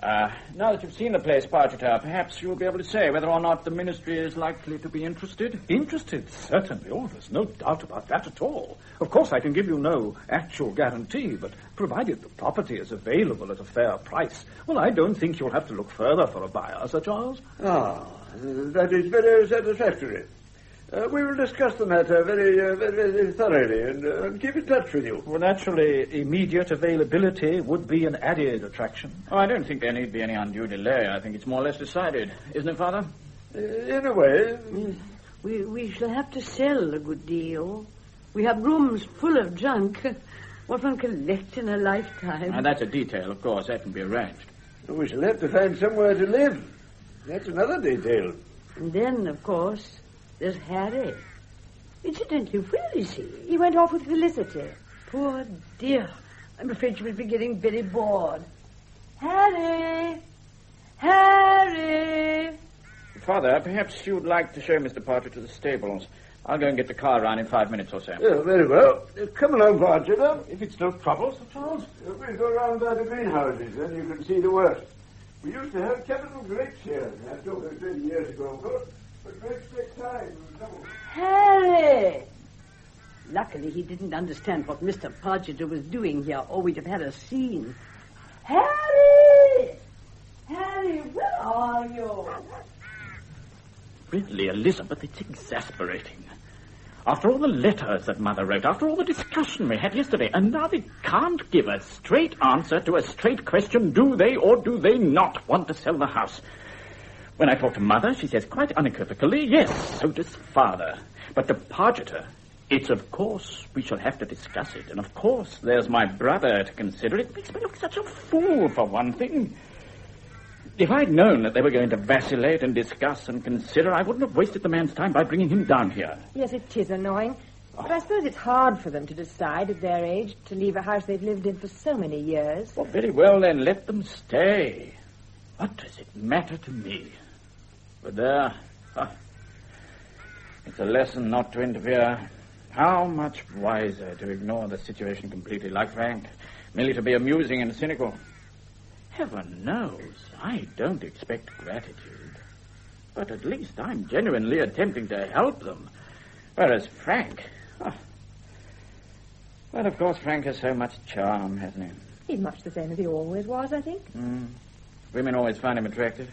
Now that you've seen the place, Podgett, perhaps you'll be able to say whether or not the ministry is likely to be interested. Interested? Certainly. Oh, there's no doubt about that at all. Of course, I can give you no actual guarantee, but provided the property is available at a fair price, well, I don't think you'll have to look further for a buyer, Sir Charles. Ah, that is very satisfactory. We will discuss the matter very thoroughly and keep in touch with you. Well, naturally, immediate availability would be an added attraction. Oh, I don't think there need be any undue delay. I think it's more or less decided. Isn't it, Father? In a way. We shall have to sell a good deal. We have rooms full of junk. What one can collect in a lifetime. And that's a detail, of course. That can be arranged. We shall have to find somewhere to live. That's another detail. And then, of course, there's Harry. Incidentally, where is he? He went off with Felicity. Poor dear. I'm afraid she must be getting very bored. Harry! Harry! Father, perhaps you'd like to show Mr. Podgett to the stables. I'll go and get the car around in 5 minutes or so. Yeah, very well. Come along, Podgett. If it's no trouble, Sir Charles. We'll go round by the greenhouses, then you can see the worst. We used to have capital grapes here. That's over 20 years ago, of course. But grapes take time. Harry! Luckily, he didn't understand what Mr. Podgett was doing here, or we'd have had a scene. Harry! Harry, where are you? Really, Elizabeth, it's exasperating. After all the letters that Mother wrote, after all the discussion we had yesterday, and now they can't give a straight answer to a straight question, do they or do they not want to sell the house? When I talk to Mother, she says quite unequivocally, yes, so does Father. But to Podgett, it's of course we shall have to discuss it, and of course there's my brother to consider. It makes me look such a fool, for one thing. If I'd known that they were going to vacillate and discuss and consider, I wouldn't have wasted the man's time by bringing him down here. Yes, it is annoying. But I suppose it's hard for them to decide at their age to leave a house they've lived in for so many years. Well, very well, then, let them stay. What does it matter to me? But there, it's a lesson not to interfere. How much wiser to ignore the situation completely, like Frank, merely to be amusing and cynical. Heaven knows, I don't expect gratitude. But at least I'm genuinely attempting to help them. Whereas Frank... Well, of course, Frank has so much charm, hasn't he? He's much the same as he always was, I think. Women always find him attractive.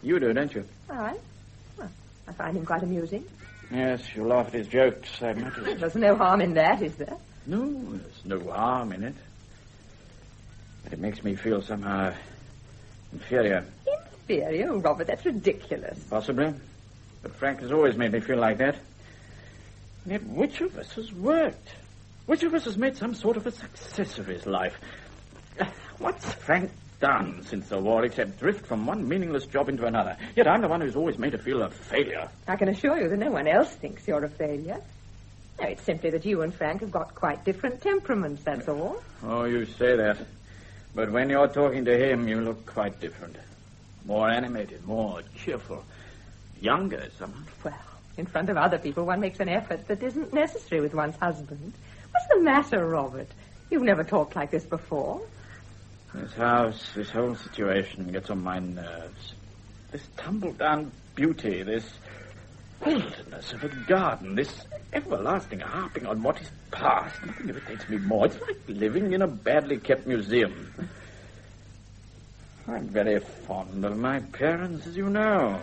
You do, don't you? Well, I find him quite amusing. Yes, you laugh at his jokes, I imagine. There's no harm in that, is there? No, there's no harm in it. But it makes me feel somehow inferior. Inferior? Oh, Robert, that's ridiculous. Possibly. But Frank has always made me feel like that. And yet which of us has worked? Which of us has made some sort of a success of his life? What's Frank done since the war except drift from one meaningless job into another? Yet I'm the one who's always made her feel a failure. I can assure you that no one else thinks you're a failure. No, it's simply that you and Frank have got quite different temperaments, that's all. Oh, you say that. But when you're talking to him, you look quite different. More animated, more cheerful. Younger, somehow. Well, in front of other people, one makes an effort that isn't necessary with one's husband. What's the matter, Robert? You've never talked like this before. This house, this whole situation gets on my nerves. This tumble-down beauty, this wilderness of a garden, this everlasting harping on what is past, nothing irritates me more. It's like living in a badly kept museum. I'm very fond of my parents, as you know.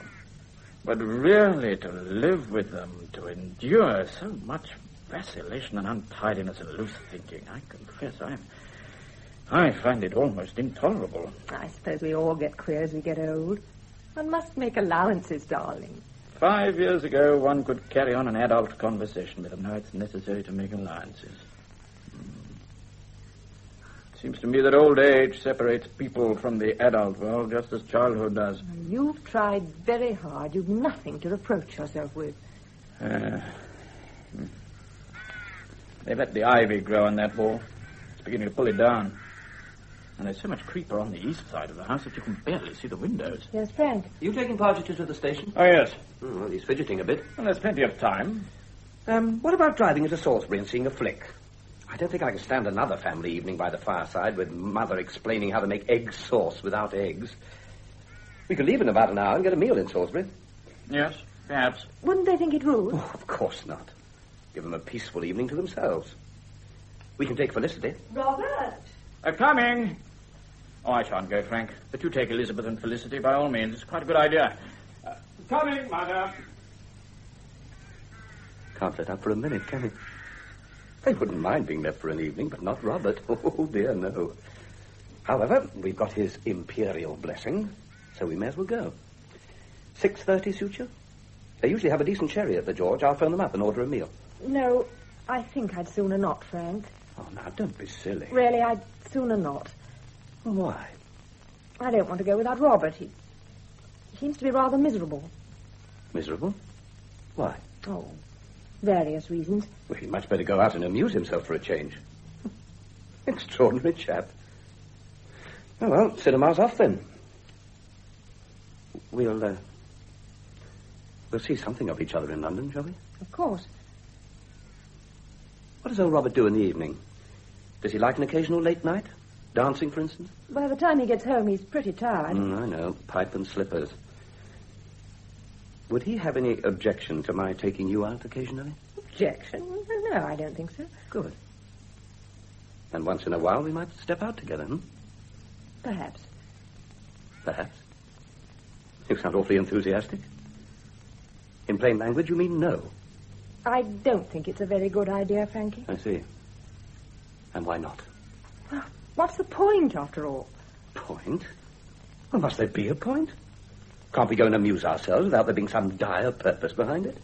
But really to live with them, to endure so much vacillation and untidiness and loose thinking, I confess I find it almost intolerable. I suppose we all get queer as we get old. One must make allowances, darling. 5 years ago, one could carry on an adult conversation with them. Now it's necessary to make alliances. It seems to me that old age separates people from the adult world just as childhood does. You've tried very hard. You've nothing to reproach yourself with. They've let the ivy grow on that wall. It's beginning to pull it down. And there's so much creeper on the east side of the house that you can barely see the windows. Yes, Frank? You taking Partridge to the station? Oh, yes. Well, he's fidgeting a bit. Well, there's plenty of time. What about driving into Salisbury and seeing a flick? I don't think I can stand another family evening by the fireside with Mother explaining how to make egg sauce without eggs. We could leave in about an hour and get a meal in Salisbury. Yes, perhaps. Wouldn't they think it rude? Oh, of course not. Give them a peaceful evening to themselves. We can take Felicity. Robert! Coming. Oh, I shan't go, Frank. But you take Elizabeth and Felicity by all means. It's quite a good idea. Coming, Mother. Can't let up for a minute, can he? They wouldn't mind being left for an evening, but not Robert. Oh, dear, no. However, we've got his imperial blessing, so we may as well go. 6:30 suit you? They usually have a decent sherry at the George. I'll phone them up and order a meal. No, I think I'd sooner not, Frank. Oh, now, don't be silly. Really, I'd sooner not. Why? I don't want to go without Robert. He seems to be rather miserable. Miserable? Why? Oh, various reasons. Well, he'd much better go out and amuse himself for a change. Extraordinary chap. Oh, well, cinema's off then. We'll see something of each other in London, shall we? Of course. What does old Robert do in the evening? Does he like an occasional late night? Dancing, for instance? By the time he gets home, he's pretty tired. I know. Pipe and slippers. Would he have any objection to my taking you out occasionally? Objection? No, I don't think so. Good. And once in a while we might step out together, Perhaps. Perhaps. You sound awfully enthusiastic. In plain language, you mean no? I don't think it's a very good idea, Frankie. I see. And why not? Well, what's the point, after all? Point? Well, must there be a point? Can't we go and amuse ourselves without there being some dire purpose behind it?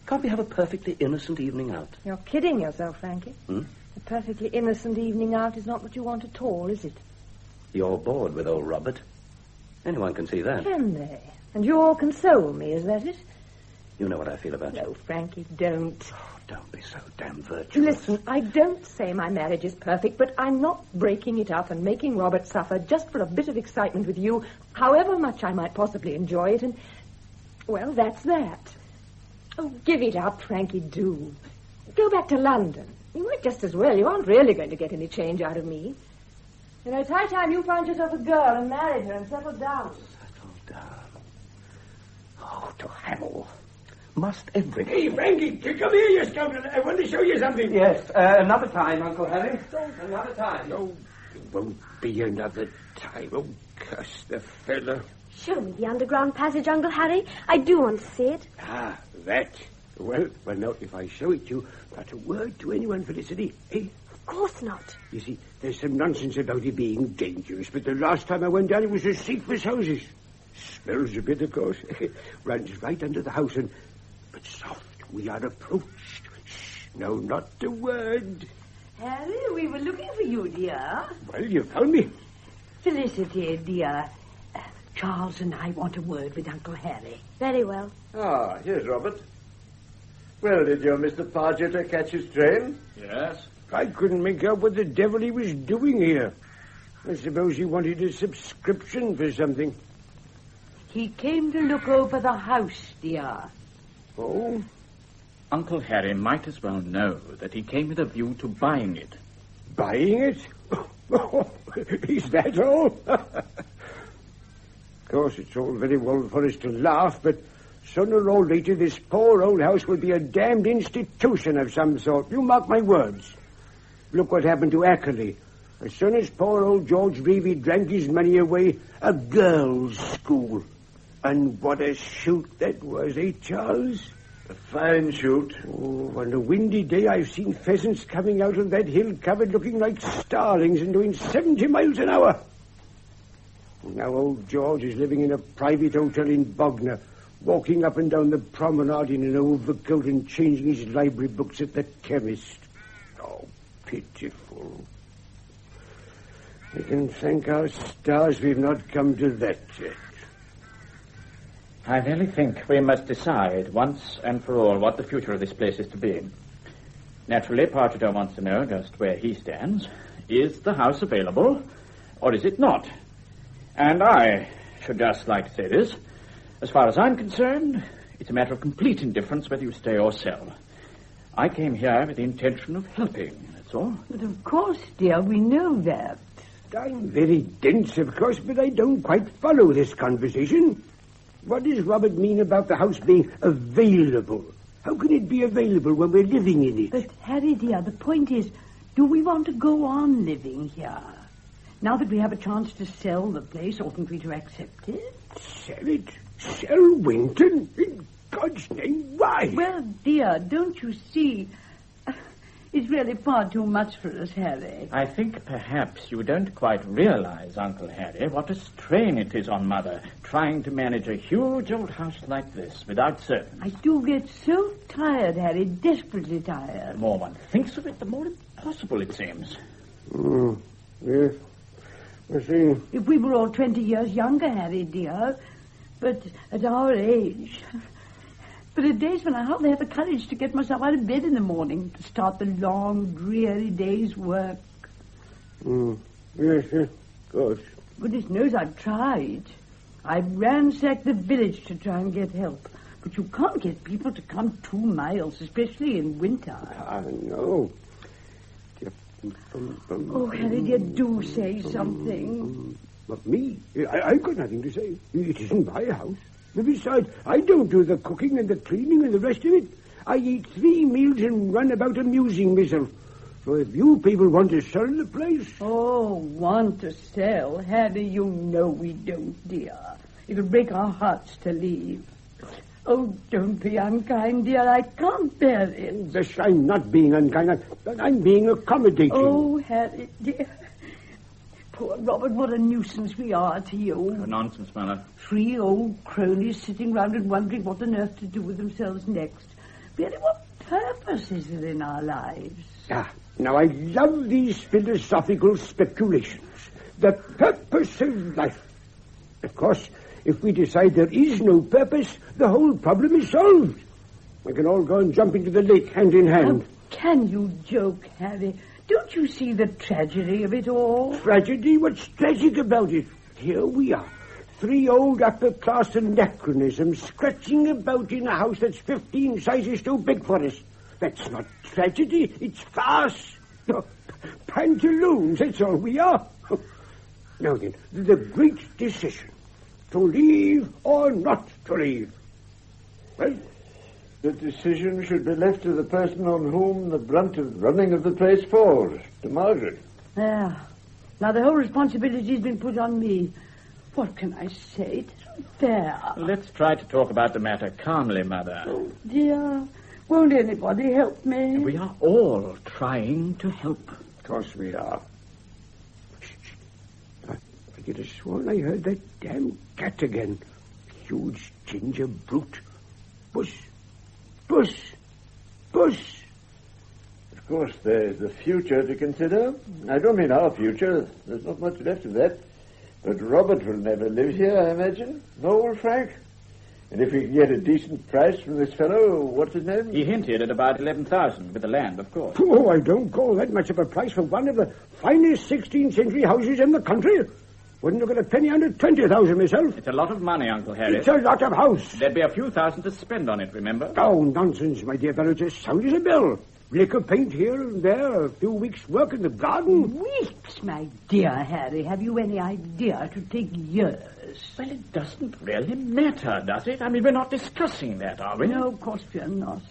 Can't we have a perfectly innocent evening out? You're kidding yourself, Frankie. A perfectly innocent evening out is not what you want at all, is it? You're bored with old Robert. Anyone can see that. Can they? And you'll console me, is that it? You know what I feel about you. No, Frankie, don't. Oh, don't be so damn virtuous. Listen, I don't say my marriage is perfect, but I'm not breaking it up and making Robert suffer just for a bit of excitement with you, however much I might possibly enjoy it, and, well, that's that. Oh, give it up, Frankie, do. Go back to London. You might just as well. You aren't really going to get any change out of me. You know, it's high time you found yourself a girl and married her and settled down. Settled down. Oh, to hell. Must everything... Hey, Frankie, come here, you scoundrel. I want to show you something. Yes, another time, Uncle Harry. Another time. No, it won't be another time. Oh, curse the fellow. Show me the underground passage, Uncle Harry. I do want to see it. Ah, that. Well, now, if I show it to you, not a word to anyone, Felicity, eh? Of course not. You see, there's some nonsense about it being dangerous, but the last time I went down, it was as safe as houses. Smells a bit, of course. Runs right under the house and... But soft, we are approached. Shh, no, not a word. Harry, we were looking for you, dear. Well, you found me. Felicity, dear. Charles and I want a word with Uncle Harry. Very well. Ah, here's Robert. Well, did your Mr. Pargeter catch his train? Yes. I couldn't make out what the devil he was doing here. I suppose he wanted a subscription for something. He came to look over the house, dear. Oh? Uncle Harry might as well know that he came with a view to buying it. Buying it? Oh, is that all? Of course, it's all very well for us to laugh, but sooner or later this poor old house will be a damned institution of some sort. You mark my words. Look what happened to Ackerley. As soon as poor old George Reevy drank his money away, a girls' school. And what a shoot that was, eh, Charles? A fine shoot. Oh, on a windy day I've seen pheasants coming out of that hill covered looking like starlings and doing 70 miles an hour. Now old George is living in a private hotel in Bognor, walking up and down the promenade in an overcoat and changing his library books at the chemist. Oh, pitiful. We can thank our stars we've not come to that yet. I really think we must decide once and for all what the future of this place is to be. Naturally, Partridge wants to know just where he stands. Is the house available, or is it not? And I should just like to say this. As far as I'm concerned, it's a matter of complete indifference whether you stay or sell. I came here with the intention of helping, that's all. But of course, dear, we know that. I'm very dense, of course, but I don't quite follow this conversation. What does Robert mean about the house being available? How can it be available when we're living in it? But, Harry, dear, the point is, do we want to go on living here? Now that we have a chance to sell the place, oughtn't we to accept it? Sell it? Sell Winton? In God's name, why? Well, dear, don't you see? It's really far too much for us, Harry. I think perhaps you don't quite realize, Uncle Harry, what a strain it is on Mother, trying to manage a huge old house like this without servants. I do get so tired, Harry, desperately tired. The more one thinks of it, the more impossible it seems. Yes. I see. If we were all 20 years younger, Harry, dear, but at our age... But at days when I hardly have the courage to get myself out of bed in the morning to start the long, dreary day's work. Yes, of course. Goodness knows I've tried. I've ransacked the village to try and get help. But you can't get people to come 2 miles, especially in winter. I know. Oh, Harry, dear, do say something. But me? I've got nothing to say. It isn't my house. Besides, I don't do the cooking and the cleaning and the rest of it. I eat 3 meals and run about amusing myself. So if you people want to sell the place... Oh, want to sell? Harry, you know we don't, dear. It'll break our hearts to leave. Oh, don't be unkind, dear. I can't bear it. Yes, I'm not being unkind. I'm being accommodating. Oh, Harry, dear. Poor Robert, what a nuisance we are to you. Oh, nonsense, Mother. 3 old cronies sitting round and wondering what on earth to do with themselves next. Really, what purpose is it in our lives? Now I love these philosophical speculations. The purpose of life. Of course, if we decide there is no purpose, the whole problem is solved. We can all go and jump into the lake hand in hand. Oh, can you joke, Harry? Don't you see the tragedy of it all? Tragedy? What's tragic about it? Here we are. 3 old upper-class anachronisms scratching about in a house that's 15 sizes too big for us. That's not tragedy, it's farce. Pantaloons, that's all we are. Now then, the great decision. To leave or not to leave. Well, the decision should be left to the person on whom the brunt of running of the place falls, to Margaret. Yeah. Now the whole responsibility has been put on me. What can I say? It isn't fair. Let's try to talk about the matter calmly, Mother. Oh, dear. Won't anybody help me? We are all trying to help. Of course we are. I could have sworn I heard that damn cat again. Huge ginger brute. Puss. Puss. Puss. Of course, there's the future to consider. I don't mean our future. There's not much left of that. But Robert will never live here, I imagine. Nor will Frank. And if we can get a decent price from this fellow, what's his name? He hinted at about 11,000 with the land, of course. Oh, I don't call that much of a price for one of the finest 16th century houses in the country. Wouldn't look at a penny under 20,000 myself. It's a lot of money, Uncle Harry. It's a lot of house. There'd be a few thousand to spend on it, remember? Oh, nonsense, my dear fellow. It's as sound as a bell. Liquor paint here and there, a few weeks' work in the garden. Weeks, my dear Harry. Have you any idea it would take years? Well, it doesn't really matter, does it? I mean, we're not discussing that, are we? No, of course we're not.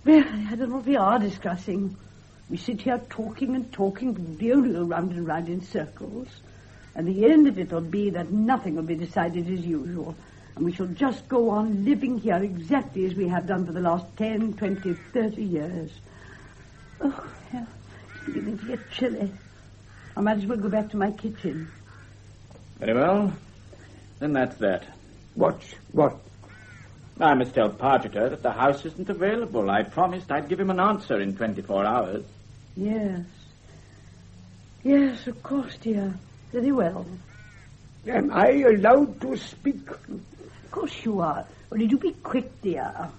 Well, I don't know what we are discussing. We sit here talking and talking, but we only go round and round in circles. And the end of it will be that nothing will be decided as usual. And we shall just go on living here exactly as we have done for the last 10, 20, 30 years. Oh, yeah, it's beginning to get chilly. I might as well go back to my kitchen. Very well. Then that's that. What? I must tell Pargeter that the house isn't available. I promised I'd give him an answer in 24 hours. Yes. Yes, of course, dear. Very well. Am I allowed to speak? Of course you are. Only do be quick, dear.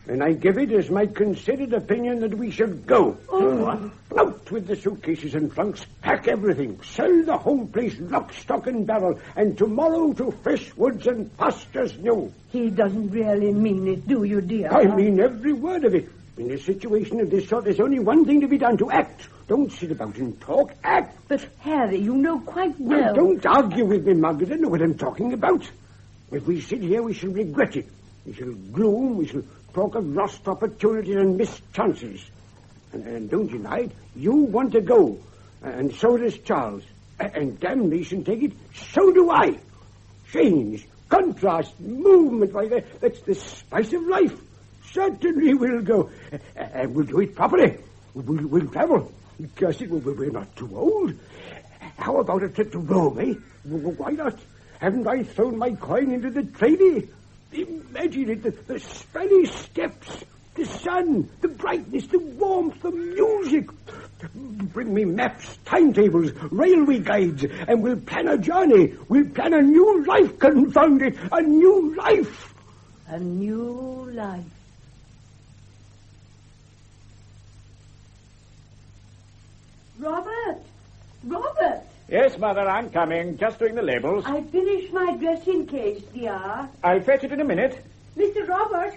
And I give it as my considered opinion that we should go. Oh. Out with the suitcases and trunks, pack everything, sell the whole place lock, stock and barrel, and tomorrow to fresh woods and pastures new. He doesn't really mean it, do you, dear? I mean every word of it. In a situation of this sort, there's only one thing to be done, to act. Don't sit about and talk, act. But, Harry, you know quite well... Don't argue with me, Margaret. I know what I'm talking about. If we sit here, we shall regret it. We shall gloom, we shall talk of lost opportunities and missed chances. And don't deny it, you want to go. And so does Charles. And damnation take it, so do I. Change, contrast, movement, why, that's the spice of life. Certainly we'll go. And we'll do it properly. We'll travel. Because we're not too old. How about a trip to Rome, eh? Why not? Haven't I thrown my coin into the tradie? Imagine it, the Spanish steps, the sun, the brightness, the warmth, the music. Bring me maps, timetables, railway guides, and we'll plan a journey. We'll plan a new life, confound it, a new life. A new life. Robert! Yes, Mother, I'm coming. Just doing the labels. I finished my dressing case, dear. I'll fetch it in a minute. Mr. Robert,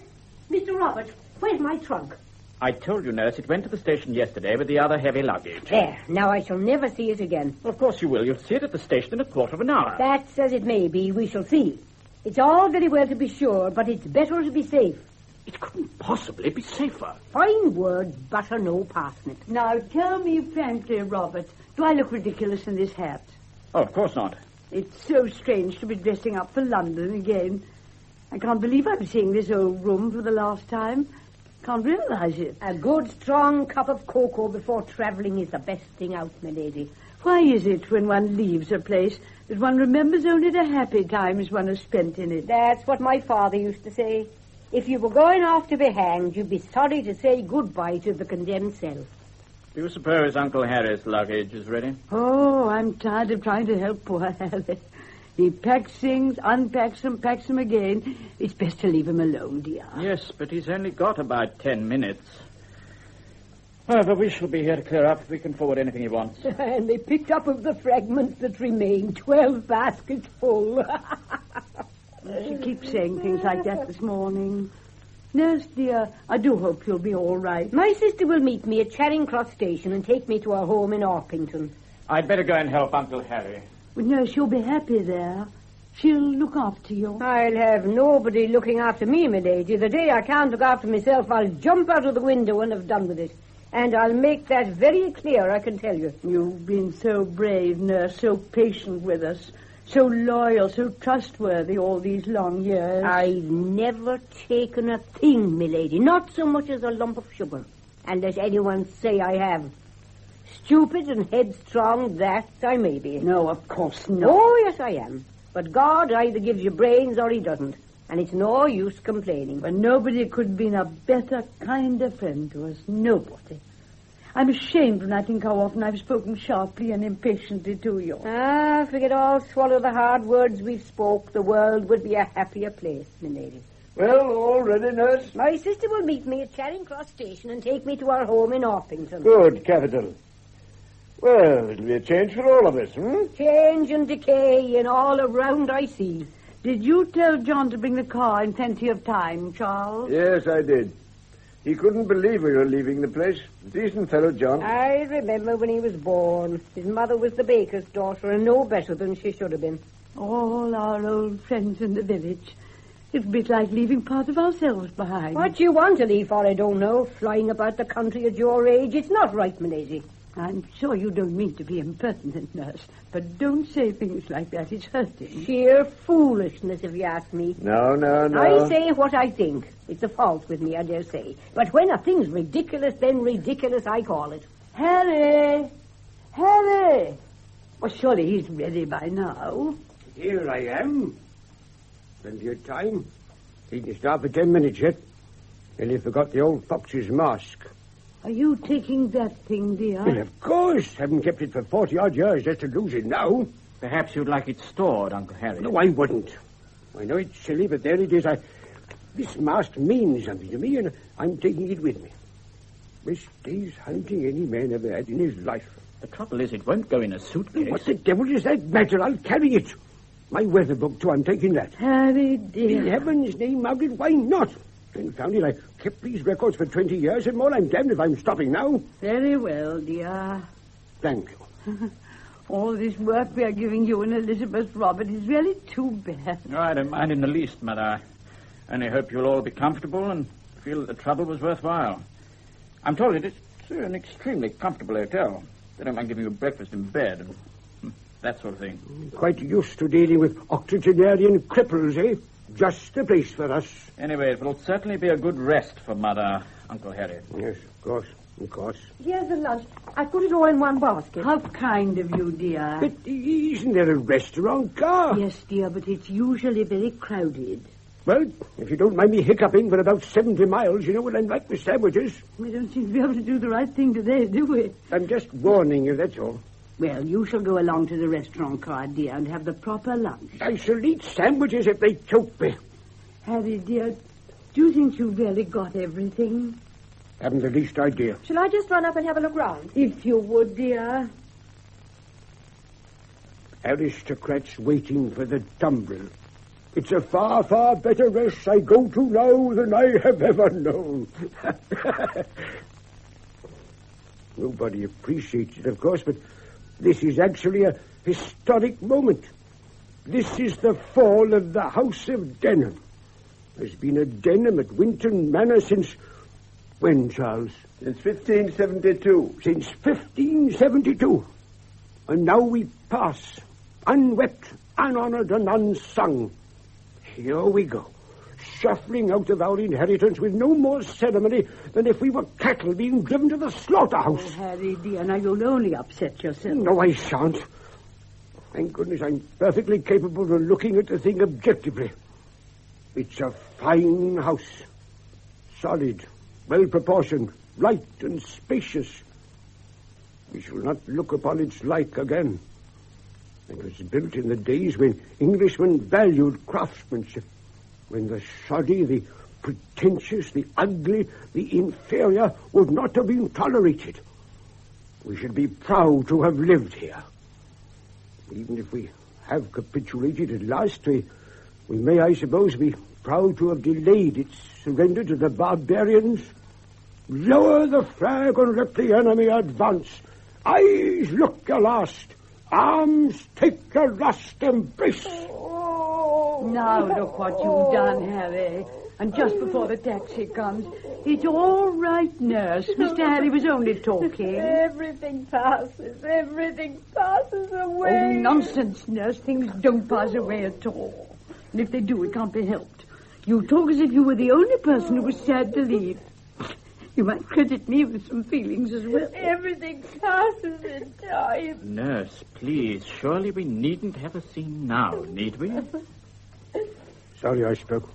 where's my trunk? I told you, Nurse, it went to the station yesterday with the other heavy luggage. There, now I shall never see it again. Well, of course you will. You'll see it at the station in a quarter of an hour. That's as it may be. We shall see. It's all very well to be sure, but it's better to be safe. It couldn't possibly be safer. Fine word, butter no parsnip. Now, tell me frankly, Robert, do I look ridiculous in this hat? Oh, of course not. It's so strange to be dressing up for London again. I can't believe I'm seeing this old room for the last time. Can't realize it. A good, strong cup of cocoa before travelling is the best thing out, my lady. Why is it when one leaves a place that one remembers only the happy times one has spent in it? That's what my father used to say. If you were going off to be hanged, you'd be sorry to say goodbye to the condemned self. Do you suppose Uncle Harry's luggage is ready? Oh, I'm tired of trying to help poor Harry. He packs things, unpacks them, packs them again. It's best to leave him alone, dear. Yes, but he's only got about 10 minutes. Oh, but we shall be here to clear up. We can forward anything he wants. And they picked up of the fragments that remain, 12 baskets full. She keeps saying things like that this morning. Nurse, dear, I do hope you'll be all right. My sister will meet me at Charing Cross Station and take me to her home in Orpington. I'd better go and help Uncle Harry. Well, nurse, you'll be happy there. She'll look after you. I'll have nobody looking after me, my lady. The day I can't look after myself, I'll jump out of the window and have done with it. And I'll make that very clear, I can tell you. You've been so brave, nurse, so patient with us. So loyal, so trustworthy all these long years. I've never taken a thing, milady, not so much as a lump of sugar. And let anyone say I have. Stupid and headstrong, that I may be. No, of course not. Oh, yes, I am. But God either gives you brains or he doesn't. And it's no use complaining. But nobody could have been a better, kinder friend to us. Nobody. I'm ashamed when I think how often I've spoken sharply and impatiently to you. Ah, if we could all swallow the hard words we've spoke, the world would be a happier place, my lady. Well, all ready, nurse? My sister will meet me at Charing Cross Station and take me to our home in Orpington. Good, capital. Well, it'll be a change for all of us, Change and decay and all around I see. Did you tell John to bring the car in plenty of time, Charles? Yes, I did. He couldn't believe we were leaving the place. Decent fellow, John. I remember when he was born. His mother was the baker's daughter and no better than she should have been. All our old friends in the village. It's a bit like leaving part of ourselves behind. What you want to leave for, I don't know. Flying about the country at your age, it's not right, my lady. I'm sure you don't mean to be impertinent, nurse, but don't say things like that. It's hurting. Sheer foolishness, if you ask me. No. I say what I think. It's a fault with me, I dare say. But when a thing's ridiculous, then ridiculous, I call it. Harry! Harry! Well, surely he's ready by now. Here I am. Plenty of time. He can start for 10 minutes yet. And he forgot the old fox's mask. Are you taking that thing, dear? Well, of course. Haven't kept it for 40-odd years just to lose it now. Perhaps you'd like it stored, Uncle Harry. No, I wouldn't. I know it's silly, but there it is. This mask means something to me, and I'm taking it with me. Best day's hunting any man ever had in his life. The trouble is, it won't go in a suitcase. What the devil does that matter? I'll carry it. My weather book, too, I'm taking that. Harry, dear. In heaven's name, Margaret, why not? Confound it, I kept these records for 20 years and more. I'm damned if I'm stopping now. Very well, dear. Thank you. All this work we are giving you and Elizabeth Robert is really too bad. No, I don't mind in the least, Mother. I only hope you'll all be comfortable and feel that the trouble was worthwhile. I'm told it's an extremely comfortable hotel. They don't mind giving you breakfast in bed and that sort of thing. Quite used to dealing with octogenarian cripples, eh? Just the place for us. Anyway, it will certainly be a good rest for Mother, Uncle Harry. Yes, of course. Here's the lunch. I put it all in one basket. How kind of you, dear. But isn't there a restaurant car? Yes, dear, but it's usually very crowded. Well, if you don't mind me hiccuping for about 70 miles, you know what I'm like with sandwiches. We don't seem to be able to do the right thing today, do we? I'm just warning you, that's all. Well, you shall go along to the restaurant car, dear, and have the proper lunch. I shall eat sandwiches if they choke me. Harry, dear, do you think you've really got everything? Haven't the least idea. Shall I just run up and have a look round? If you would, dear. Aristocrats waiting for the tumbril. It's a far, far better rest I go to now than I have ever known. Nobody appreciates it, of course, but this is actually a historic moment. This is the fall of the House of Denham. There's been a Denham at Winton Manor since... When, Charles? Since 1572. Since 1572. And now we pass, unwept, unhonored, and unsung. Here we go, shuffling out of our inheritance with no more ceremony than if we were cattle being driven to the slaughterhouse. Oh, Harry, dear, now you'll only upset yourself. No, I shan't. Thank goodness I'm perfectly capable of looking at the thing objectively. It's a fine house. Solid, well-proportioned, light and spacious. We shall not look upon its like again. It was built in the days when Englishmen valued craftsmanship, when the shoddy, the pretentious, the ugly, the inferior would not have been tolerated. We should be proud to have lived here. Even if we have capitulated at last, we may, I suppose, be proud to have delayed its surrender to the barbarians. Lower the flag and let the enemy advance. Eyes look your last. Arms take your last embrace. Oh. Now look what you've done, Harry. And just before the taxi comes. It's all right, nurse. Mr. Harry was only talking. Everything passes away. Oh, nonsense, nurse. Things don't pass away at all. And if they do, it can't be helped. You talk as if you were the only person who was sad to leave. You might credit me with some feelings as well. Everything passes in time. Nurse, please, surely we needn't have a scene now, need we? Sorry I spoke.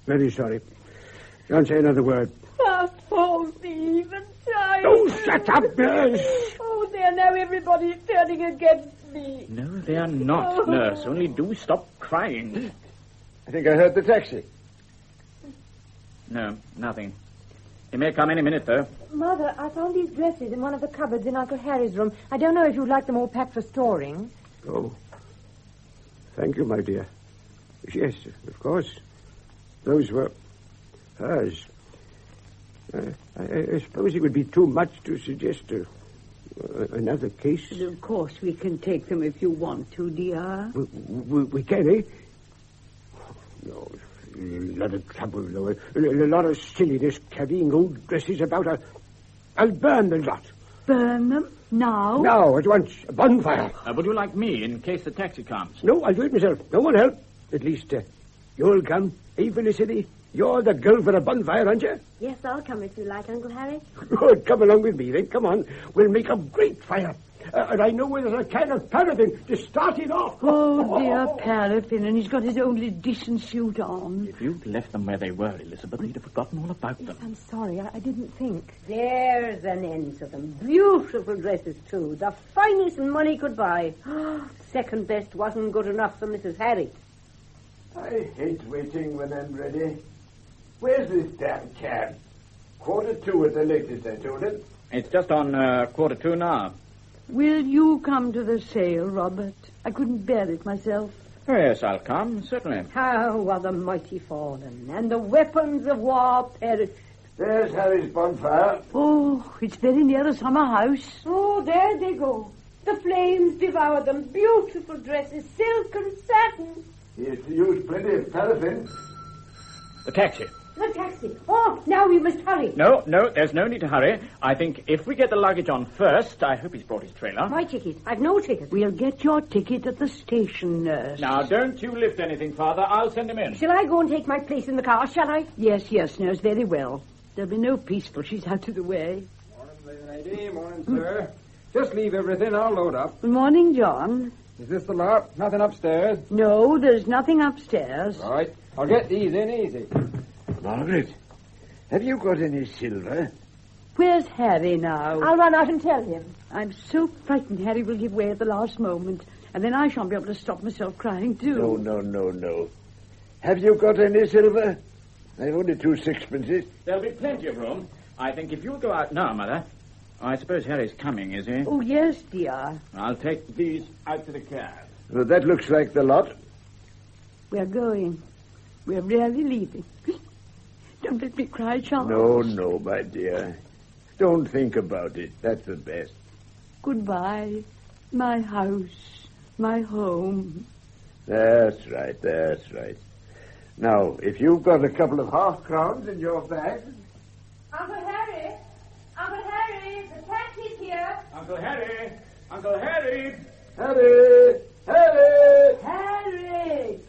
Very sorry. Don't say another word. Fast falls the even time. Oh, shut up, nurse. Oh, there, now everybody's turning against me. No, they are not, nurse. Only do stop crying. I think I heard the taxi. No, nothing. He may come any minute, though. Mother, I found these dresses in one of the cupboards in Uncle Harry's room. I don't know if you'd like them all packed for storing. Oh, thank you, my dear. Yes, of course. Those were hers. I suppose it would be too much to suggest another case. But of course, we can take them if you want to, dear. We can, eh? No, A lot of trouble, though. A lot of silliness carrying old dresses about. I'll burn the lot. Burn them? Now? Now, at once. A bonfire. Would you like me in case the taxi comes? No, I'll do it myself. No one help. At least, you'll come. Hey, Felicity, you're the girl for a bonfire, aren't you? Yes, I'll come if you like, Uncle Harry. Good, come along with me then. Come on. We'll make a great fire. And I know where there's a can of paraffin to start it off. Oh, dear, paraffin, and he's got his only decent suit on. If you'd left them where they were, Elizabeth, we'd have forgotten all about them. I'm sorry, I didn't think. There's an end to them. Beautiful dresses, too. The finest money could buy. Second best wasn't good enough for Mrs. Harry. I hate waiting when I'm ready. Where's this damn cab? 2:15 at the latest, I told him. It's just on 2:45 now. Will you come to the sale, Robert? I couldn't bear it myself. Oh, yes, I'll come, certainly. How are the mighty fallen, and the weapons of war perished. There's Harry's bonfire. Oh, it's very near the summer house. Oh, there they go. The flames devour them. Beautiful dresses, silk and satin. He has to use plenty of paraffin. The taxi. The taxi. Oh, now we must hurry. No, there's no need to hurry. I think if we get the luggage on first, I hope he's brought his trailer. My ticket. I've no ticket. We'll get your ticket at the station, nurse. Now, don't you lift anything, Father. I'll send him in. Shall I go and take my place in the car, shall I? Yes, nurse, very well. There'll be no peace till she's out of the way. Morning, lady. Morning, sir. Just leave everything. I'll load up. Good morning, John. Is this the lot? Nothing upstairs? No, there's nothing upstairs. Right. I'll get these in easy. Margaret, have you got any silver? Where's Harry now? I'll run out and tell him. I'm so frightened Harry will give way at the last moment, and then I shan't be able to stop myself crying, too. No. Have you got any silver? I've only 2 sixpences. There'll be plenty of room. I think if you'll go out now, Mother. I suppose Harry's coming, is he? Oh, yes, dear. I'll take these out to the cab. Well, that looks like the lot. We're going. We're really leaving. Don't let me cry, Charles. No, my dear. Don't think about it. That's the best. Goodbye. My house. My home. That's right. Now, if you've got a couple of half-crowns in your bag... Uncle Harry, the taxi's here. Uncle Harry! Harry,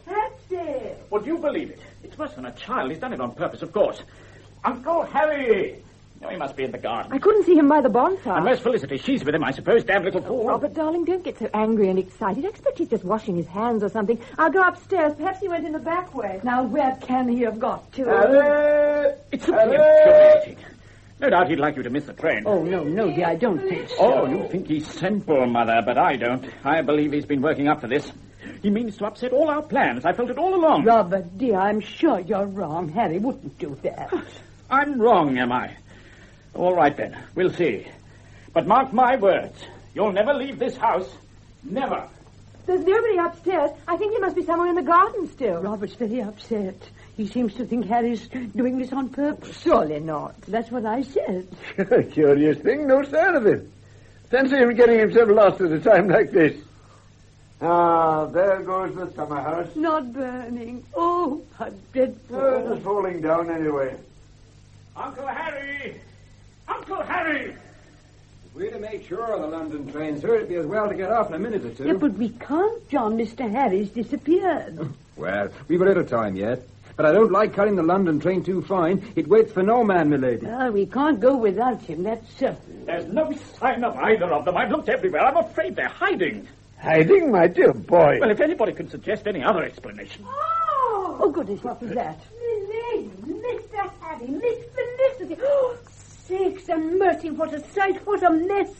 taxi. Would you believe it? It's worse than a child. He's done it on purpose, of course. Uncle Harry! No, he must be in the garden. I couldn't see him by the bonfire. And where's Felicity? She's with him, I suppose. Damn little fool. Robert, darling, don't get so angry and excited. I expect he's just washing his hands or something. I'll go upstairs. Perhaps he went in the back way. Now, where can he have got to? Harry! It's simply infuriating. No doubt he'd like you to miss the train. Oh, no, dear, I don't think so. Oh, you think he's sensible, Mother, but I don't. I believe he's been working up to this. He means to upset all our plans. I felt it all along. Robert, dear, I'm sure you're wrong. Harry wouldn't do that. I'm wrong, am I? All right, then. We'll see. But mark my words. You'll never leave this house. Never. There's nobody upstairs. I think he must be somewhere in the garden still. Robert's very upset. He seems to think Harry's doing this on purpose. Surely not. That's what I said. Curious thing, no sign of him. Fancy him getting himself lost at a time like this. Ah, there goes the summer house. Not burning. Oh, how dreadful. Oh, it's falling down anyway. Uncle Harry! Uncle Harry! If we're to make sure of the London train, sir, it'd be as well to get off in a minute or two. Yeah, but we can't, John. Mr. Harry's disappeared. Well, we've a little time yet. But I don't like cutting the London train too fine. It waits for no man, milady. Well, we can't go without him, that's certain. There's no sign of either of them. I've looked everywhere. I'm afraid they're hiding. Hiding, my dear boy? Well, if anybody can suggest any other explanation. Oh, goodness, what was that? Milady, Mr. Harry, Miss Felicity. Oh, sakes and mercy, what a sight, what a mess.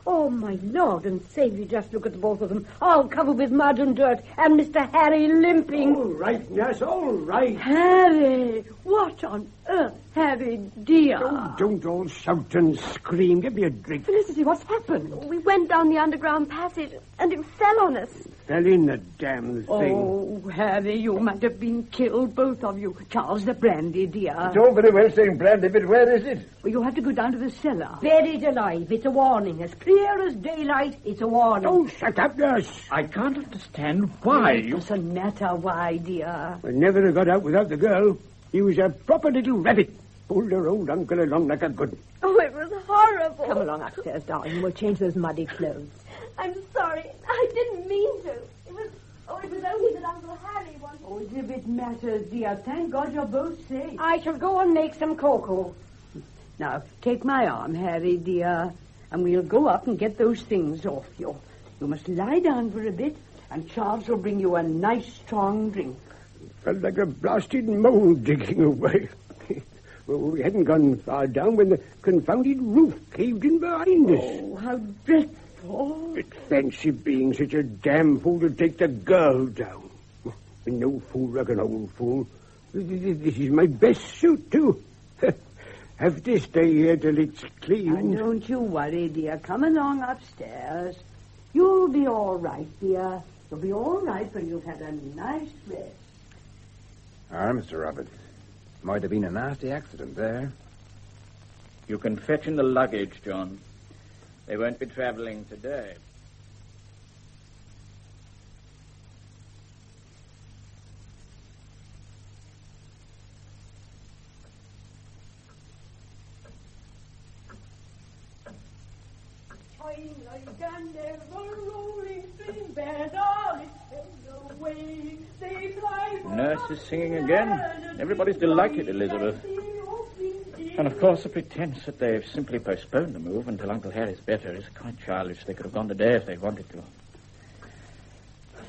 Oh, my Lord and Savior, just look at the both of them, all covered with mud and dirt, and Mr. Harry limping. All right, nurse, all right. Harry, what on earth, Harry, dear? Oh, don't all shout and scream. Give me a drink. Felicity, what's happened? We went down the underground passage, and it fell on us. fell in, the damn thing. Oh, Harry, you might have been killed, both of you. Charles, the brandy, dear. It's all very well saying brandy, but where is it? Well, you have to go down to the cellar. Buried alive. It's a warning. As clear as daylight, it's a warning. Oh, shut up, nurse. I can't understand why It you... doesn't matter why, dear. I never have got out without the girl. He was a proper little rabbit. Pulled her old uncle along like a good... Oh, it was horrible. Come along upstairs, darling. We'll change those muddy clothes. I'm sorry. I didn't mean to. It was only that Uncle Harry wanted... Oh, as if it matters, dear. Thank God you're both safe. I shall go and make some cocoa. Now, take my arm, Harry, dear, and we'll go up and get those things off you. You must lie down for a bit, and Charles will bring you a nice, strong drink. Felt like a blasted mole digging away. Well, we hadn't gone far down when the confounded roof caved in behind us. Oh, how dreadful. But fancy being such a damn fool to take the girl down. And no fool like an old fool. This is my best suit, too. Have to stay here till it's clean. Now, don't you worry, dear. Come along upstairs. You'll be all right, dear. You'll be all right when you've had a nice rest. Mr. Roberts. Might have been a nasty accident there. You can fetch in the luggage, John. They won't be travelling today. Nurse is singing again. Everybody's delighted, Elizabeth. And, of course, the pretense that they've simply postponed the move until Uncle Harry's better is quite childish. They could have gone today if they wanted to.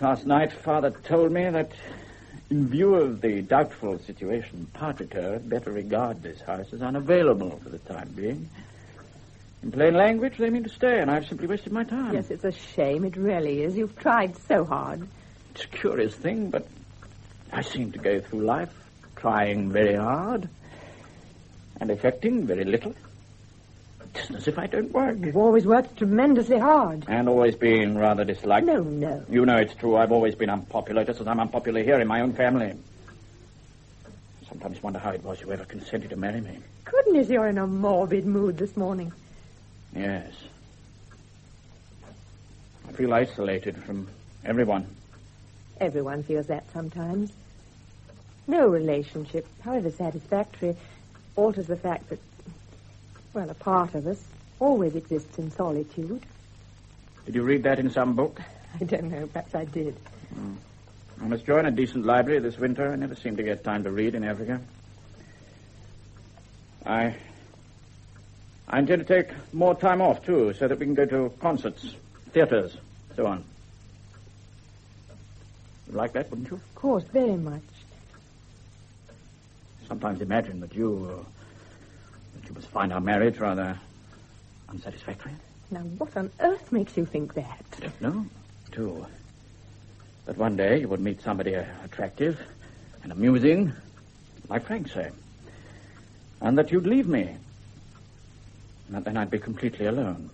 Last night, Father told me that, in view of the doubtful situation, Partaker had better regard this house as unavailable for the time being. In plain language, they mean to stay, and I've simply wasted my time. Yes, it's a shame. It really is. You've tried so hard. It's a curious thing, but I seem to go through life trying very hard and effecting very little. Just as if I don't work. You've always worked tremendously hard. And always been rather disliked. No. You know it's true. I've always been unpopular, just as I'm unpopular here in my own family. I sometimes wonder how it was you ever consented to marry me. Goodness, you're in a morbid mood this morning. Yes. I feel isolated from everyone. Everyone feels that sometimes. No relationship, however satisfactory, alters the fact that, well, a part of us always exists in solitude. Did you read that in some book? I don't know. Perhaps I did. I must join a decent library this winter. I never seem to get time to read in Africa. I intend to take more time off, too, so that we can go to concerts, theaters, so on. You'd like that, wouldn't you? Of course, very much. Sometimes imagine that you must find our marriage rather unsatisfactory. Now, what on earth makes you think that? I don't know, too. That one day you would meet somebody attractive and amusing, like Frank, say, and that you'd leave me. And that then I'd be completely alone.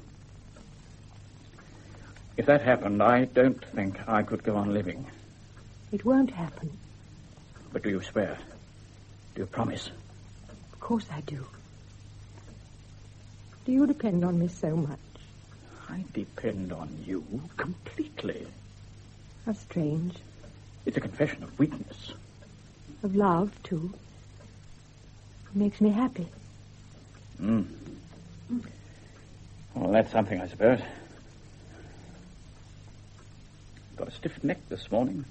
If that happened, I don't think I could go on living. It won't happen. But do you swear? Do you promise? Of course I do. Do you depend on me so much? I depend on you completely. How strange. It's a confession of weakness. Of love, too. It makes me happy. Well, that's something, I suppose. Got a stiff neck this morning.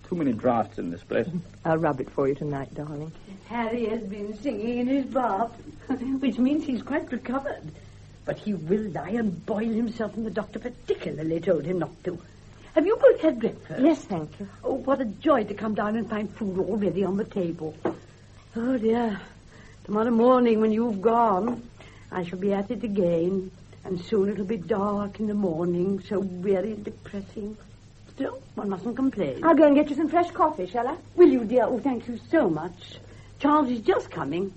Too many drafts in this place. I'll rub it for you tonight, darling. Harry has been singing in his bath, which means he's quite recovered. But he will lie and boil himself, and the doctor particularly told him not to. Have you both had breakfast? Yes, thank you. Oh, what a joy to come down and find food already on the table. Oh, dear. Tomorrow morning, when you've gone, I shall be at it again. And soon it'll be dark in the morning, so weary and depressing. Still, one mustn't complain. I'll go and get you some fresh coffee, shall I? Will you, dear? Oh, thank you so much. Charles is just coming.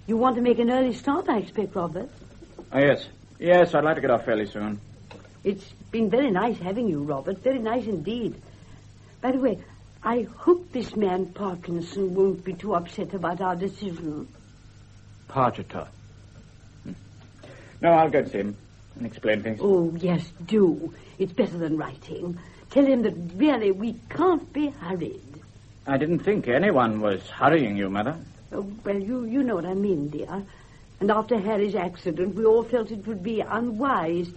You want to make an early start, I expect, Robert? Oh, yes. Yes, I'd like to get off fairly soon. It's been very nice having you, Robert. Very nice indeed. By the way, I hope this man Parkinson won't be too upset about our decision. Pargeter. No, I'll go to see him and explain things. Oh, yes, do. It's better than writing. Tell him that really we can't be hurried. I didn't think anyone was hurrying you, Mother. Oh, well, you know what I mean, dear. And after Harry's accident, we all felt it would be unwise.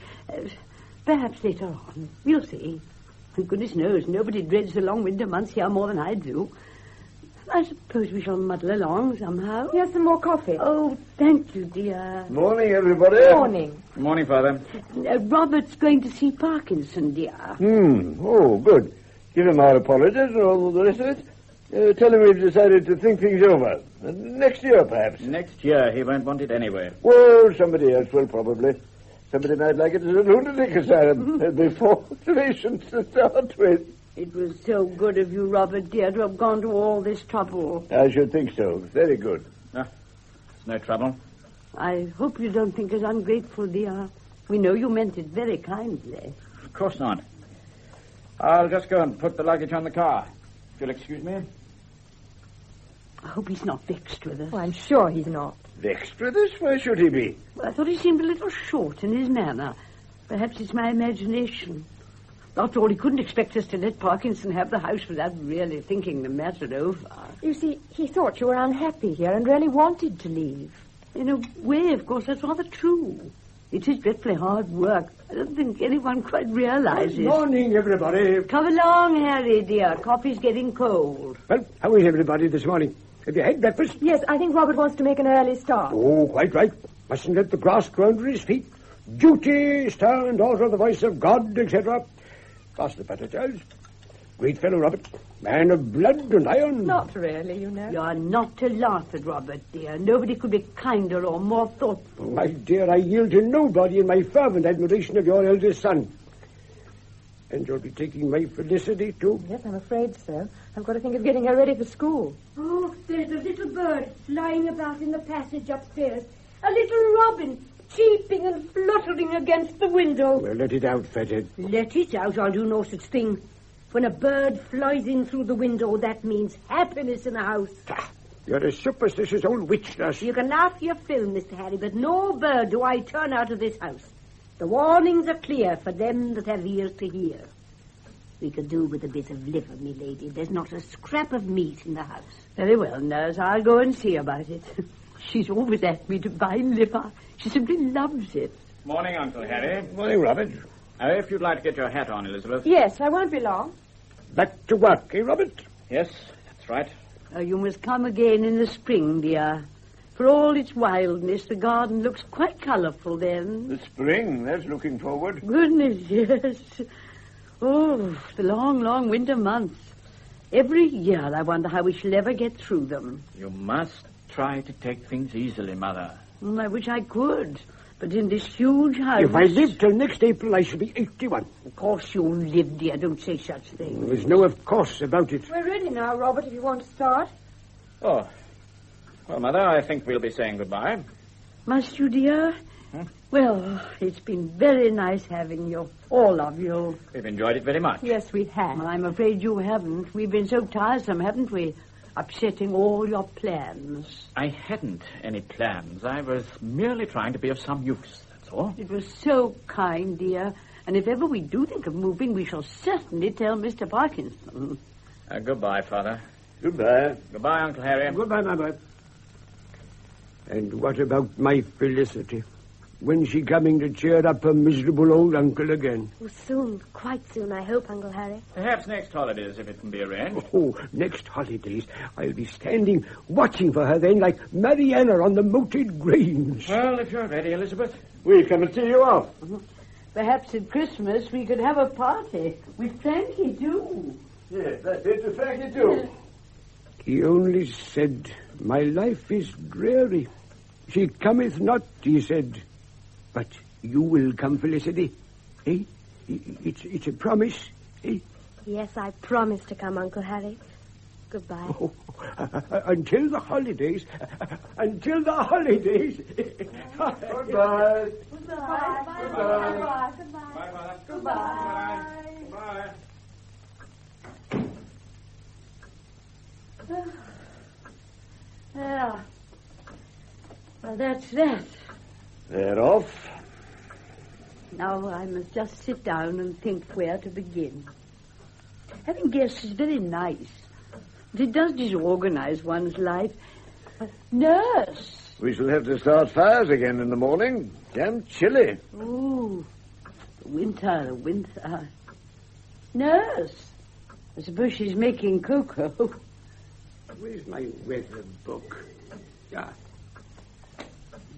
Perhaps later on. We'll see. And goodness knows, nobody dreads the long winter months here more than I do. I suppose we shall muddle along somehow. Here's some more coffee. Oh, thank you, dear. Morning, everybody. Morning. Good morning, Father. Robert's going to see Parkinson, dear. Oh, good. Give him our apologies and all the rest of it. Tell him we've decided to think things over. Next year, perhaps. Next year, he won't want it anyway. Well, somebody else will probably. Somebody might like it as a lunatic asylum. There'll be 4 patients to start with. It was so good of you, Robert, dear, to have gone to all this trouble. I should think so. Very good. It's no trouble. I hope you don't think us ungrateful, dear. We know you meant it very kindly. Of course not. I'll just go and put the luggage on the car. If you'll excuse me. I hope he's not vexed with us. Oh, I'm sure he's not. Vexed with us? Why should he be? Well, I thought he seemed a little short in his manner. Perhaps it's my imagination. After all, he couldn't expect us to let Parkinson have the house without really thinking the matter over. You see, he thought you were unhappy here and really wanted to leave. In a way, of course, that's rather true. It is dreadfully hard work. I don't think anyone quite realizes. Good morning, everybody. Come along, Harry, dear. Coffee's getting cold. Well, how is everybody this morning? Have you had breakfast? Yes, I think Robert wants to make an early start. Oh, quite right. Mustn't let the grass grow under his feet. Duty, stir and alter the voice of God, etc. Pass the butter, Charles. Great fellow, Robert. Man of blood and iron. Not really, you know. You're not to laugh at Robert, dear. Nobody could be kinder or more thoughtful. Oh, my dear, I yield to nobody in my fervent admiration of your eldest son. And you'll be taking my Felicity, too? Yes, I'm afraid so. I've got to think of getting her ready for school. Oh, there's a little bird flying about in the passage upstairs. A little robin cheeping and fluttering against the window. Well, let it out, Fathead. Let it out, I'll do no such thing. When a bird flies in through the window, that means happiness in the house. You're a superstitious old witch, nurse. You can laugh your fill, Mr. Harry, but no bird do I turn out of this house. The warnings are clear for them that have ears to hear. We could do with a bit of liver, me lady. There's not a scrap of meat in the house. Very well, nurse. I'll go and see about it. She's always asked me to buy liver. She simply loves it. Morning, Uncle Harry. Morning, Robert. If you'd like to get your hat on, Elizabeth. Yes, I won't be long. Back to work, eh, Robert? Yes, that's right. You must come again in the spring, dear. For all its wildness, the garden looks quite colourful then. The spring, that's looking forward. Goodness, yes. Oh, the long, long winter months. Every year I wonder how we shall ever get through them. You must try to take things easily, Mother. I wish I could. But in this huge house... If I live till next April, I shall be 81. Of course you'll live, dear. Don't say such things. There's no of course about it. We're ready now, Robert, if you want to start. Oh. Well, Mother, I think we'll be saying goodbye. Must you, dear? Well, it's been very nice having you, all of you. We've enjoyed it very much. Yes, we have. I'm afraid you haven't. We've been so tiresome, haven't we? Upsetting all your plans. I hadn't any plans. I was merely trying to be of some use, that's all. It was so kind, dear. And if ever we do think of moving, we shall certainly tell Mr. Parkinson. Goodbye, Father. Goodbye. Goodbye, Uncle Harry. Goodbye, my boy. And what about my Felicity? When's she coming to cheer up her miserable old uncle again? Oh, soon. Quite soon, I hope, Uncle Harry. Perhaps next holidays, if it can be arranged. Oh, next holidays. I'll be standing watching for her then like Mariana on the moated grains. Well, if you're ready, Elizabeth. We'll come and see you off. Perhaps at Christmas we could have a party with Frankie, too. Yes, that's it. The Frankie, too. He only said, my life is dreary. She cometh not, he said. But you will come, Felicity. Eh? It's a promise, eh? Yes, I promise to come, Uncle Harry. Goodbye. Oh, until the holidays. Until the holidays. Goodbye. Goodbye. Goodbye. Goodbye. Bye, Father. Bye-bye. Bye. Yeah. Well, that's that. They're off. Now I must just sit down and think where to begin. Having guests is very nice, but it does disorganize one's life. Nurse! We shall have to start fires again in the morning. Damn chilly. Ooh, the winter. Nurse! I suppose she's making cocoa. Where's my weather book? Ah.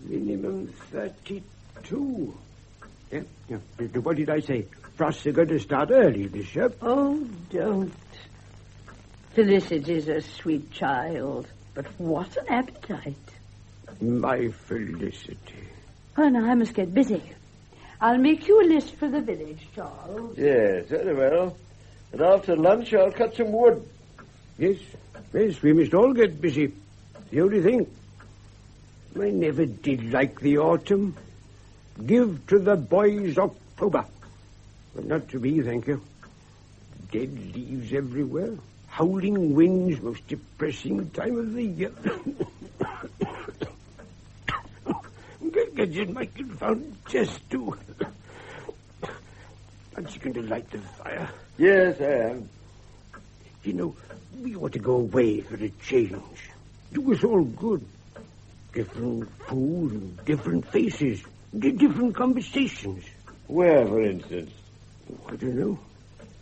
Minimum 32. Yeah. What did I say? Frosts are going to start early, Bishop. Oh, don't. Felicity's a sweet child, but what an appetite. My Felicity. Oh, now I must get busy. I'll make you a list for the village, Charles. Yes, very well. And after lunch, I'll cut some wood. Yes, we must all get busy. The only thing, I never did like the autumn. Give to the boys October. But not to me, thank you. Dead leaves everywhere. Howling winds, most depressing time of the year. Get in my confounded chest, too. Aren't you going to light the fire? Yes, I am. You know, we ought to go away for a change. Do us all good. Different food and different faces. Different conversations. Where, for instance? I don't know.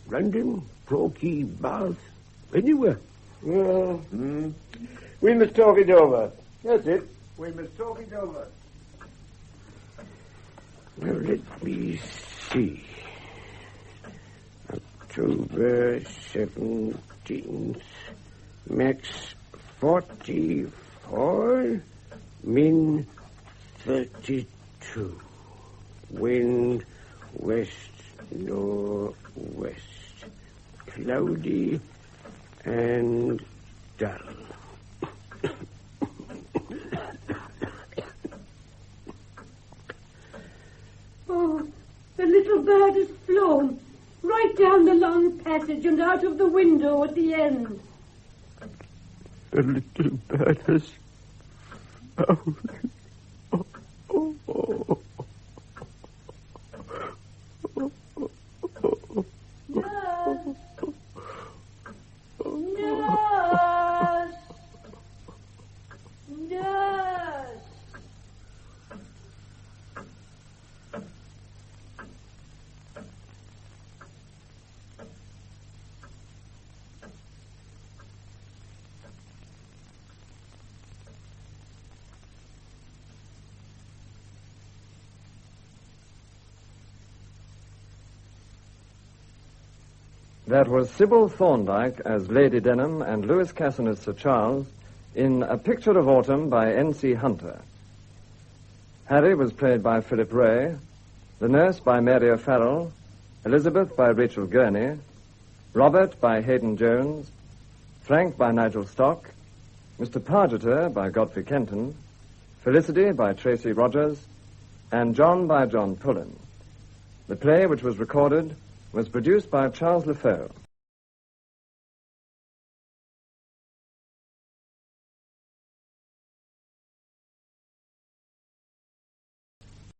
London, Torquay, Bath, anywhere. Well, we must talk it over. That's it. We must talk it over. Well, let me see. October 17th. Max 44. Min 32. Wind west northwest. Cloudy and dull. Oh, the little bird has flown right down the long passage and out of the window at the end. The little bird has flown. That was Sybil Thorndike as Lady Denham and Lewis Casson as Sir Charles in A Picture of Autumn by N.C. Hunter. Harry was played by Philip Ray, the nurse by Mary O'Farrell, Elizabeth by Rachel Gurney, Robert by Hayden Jones, Frank by Nigel Stock, Mr. Pargeter by Godfrey Kenton, Felicity by Tracy Rogers, and John by John Pullen. The play, which was recorded, was produced by Charles Lefeaux.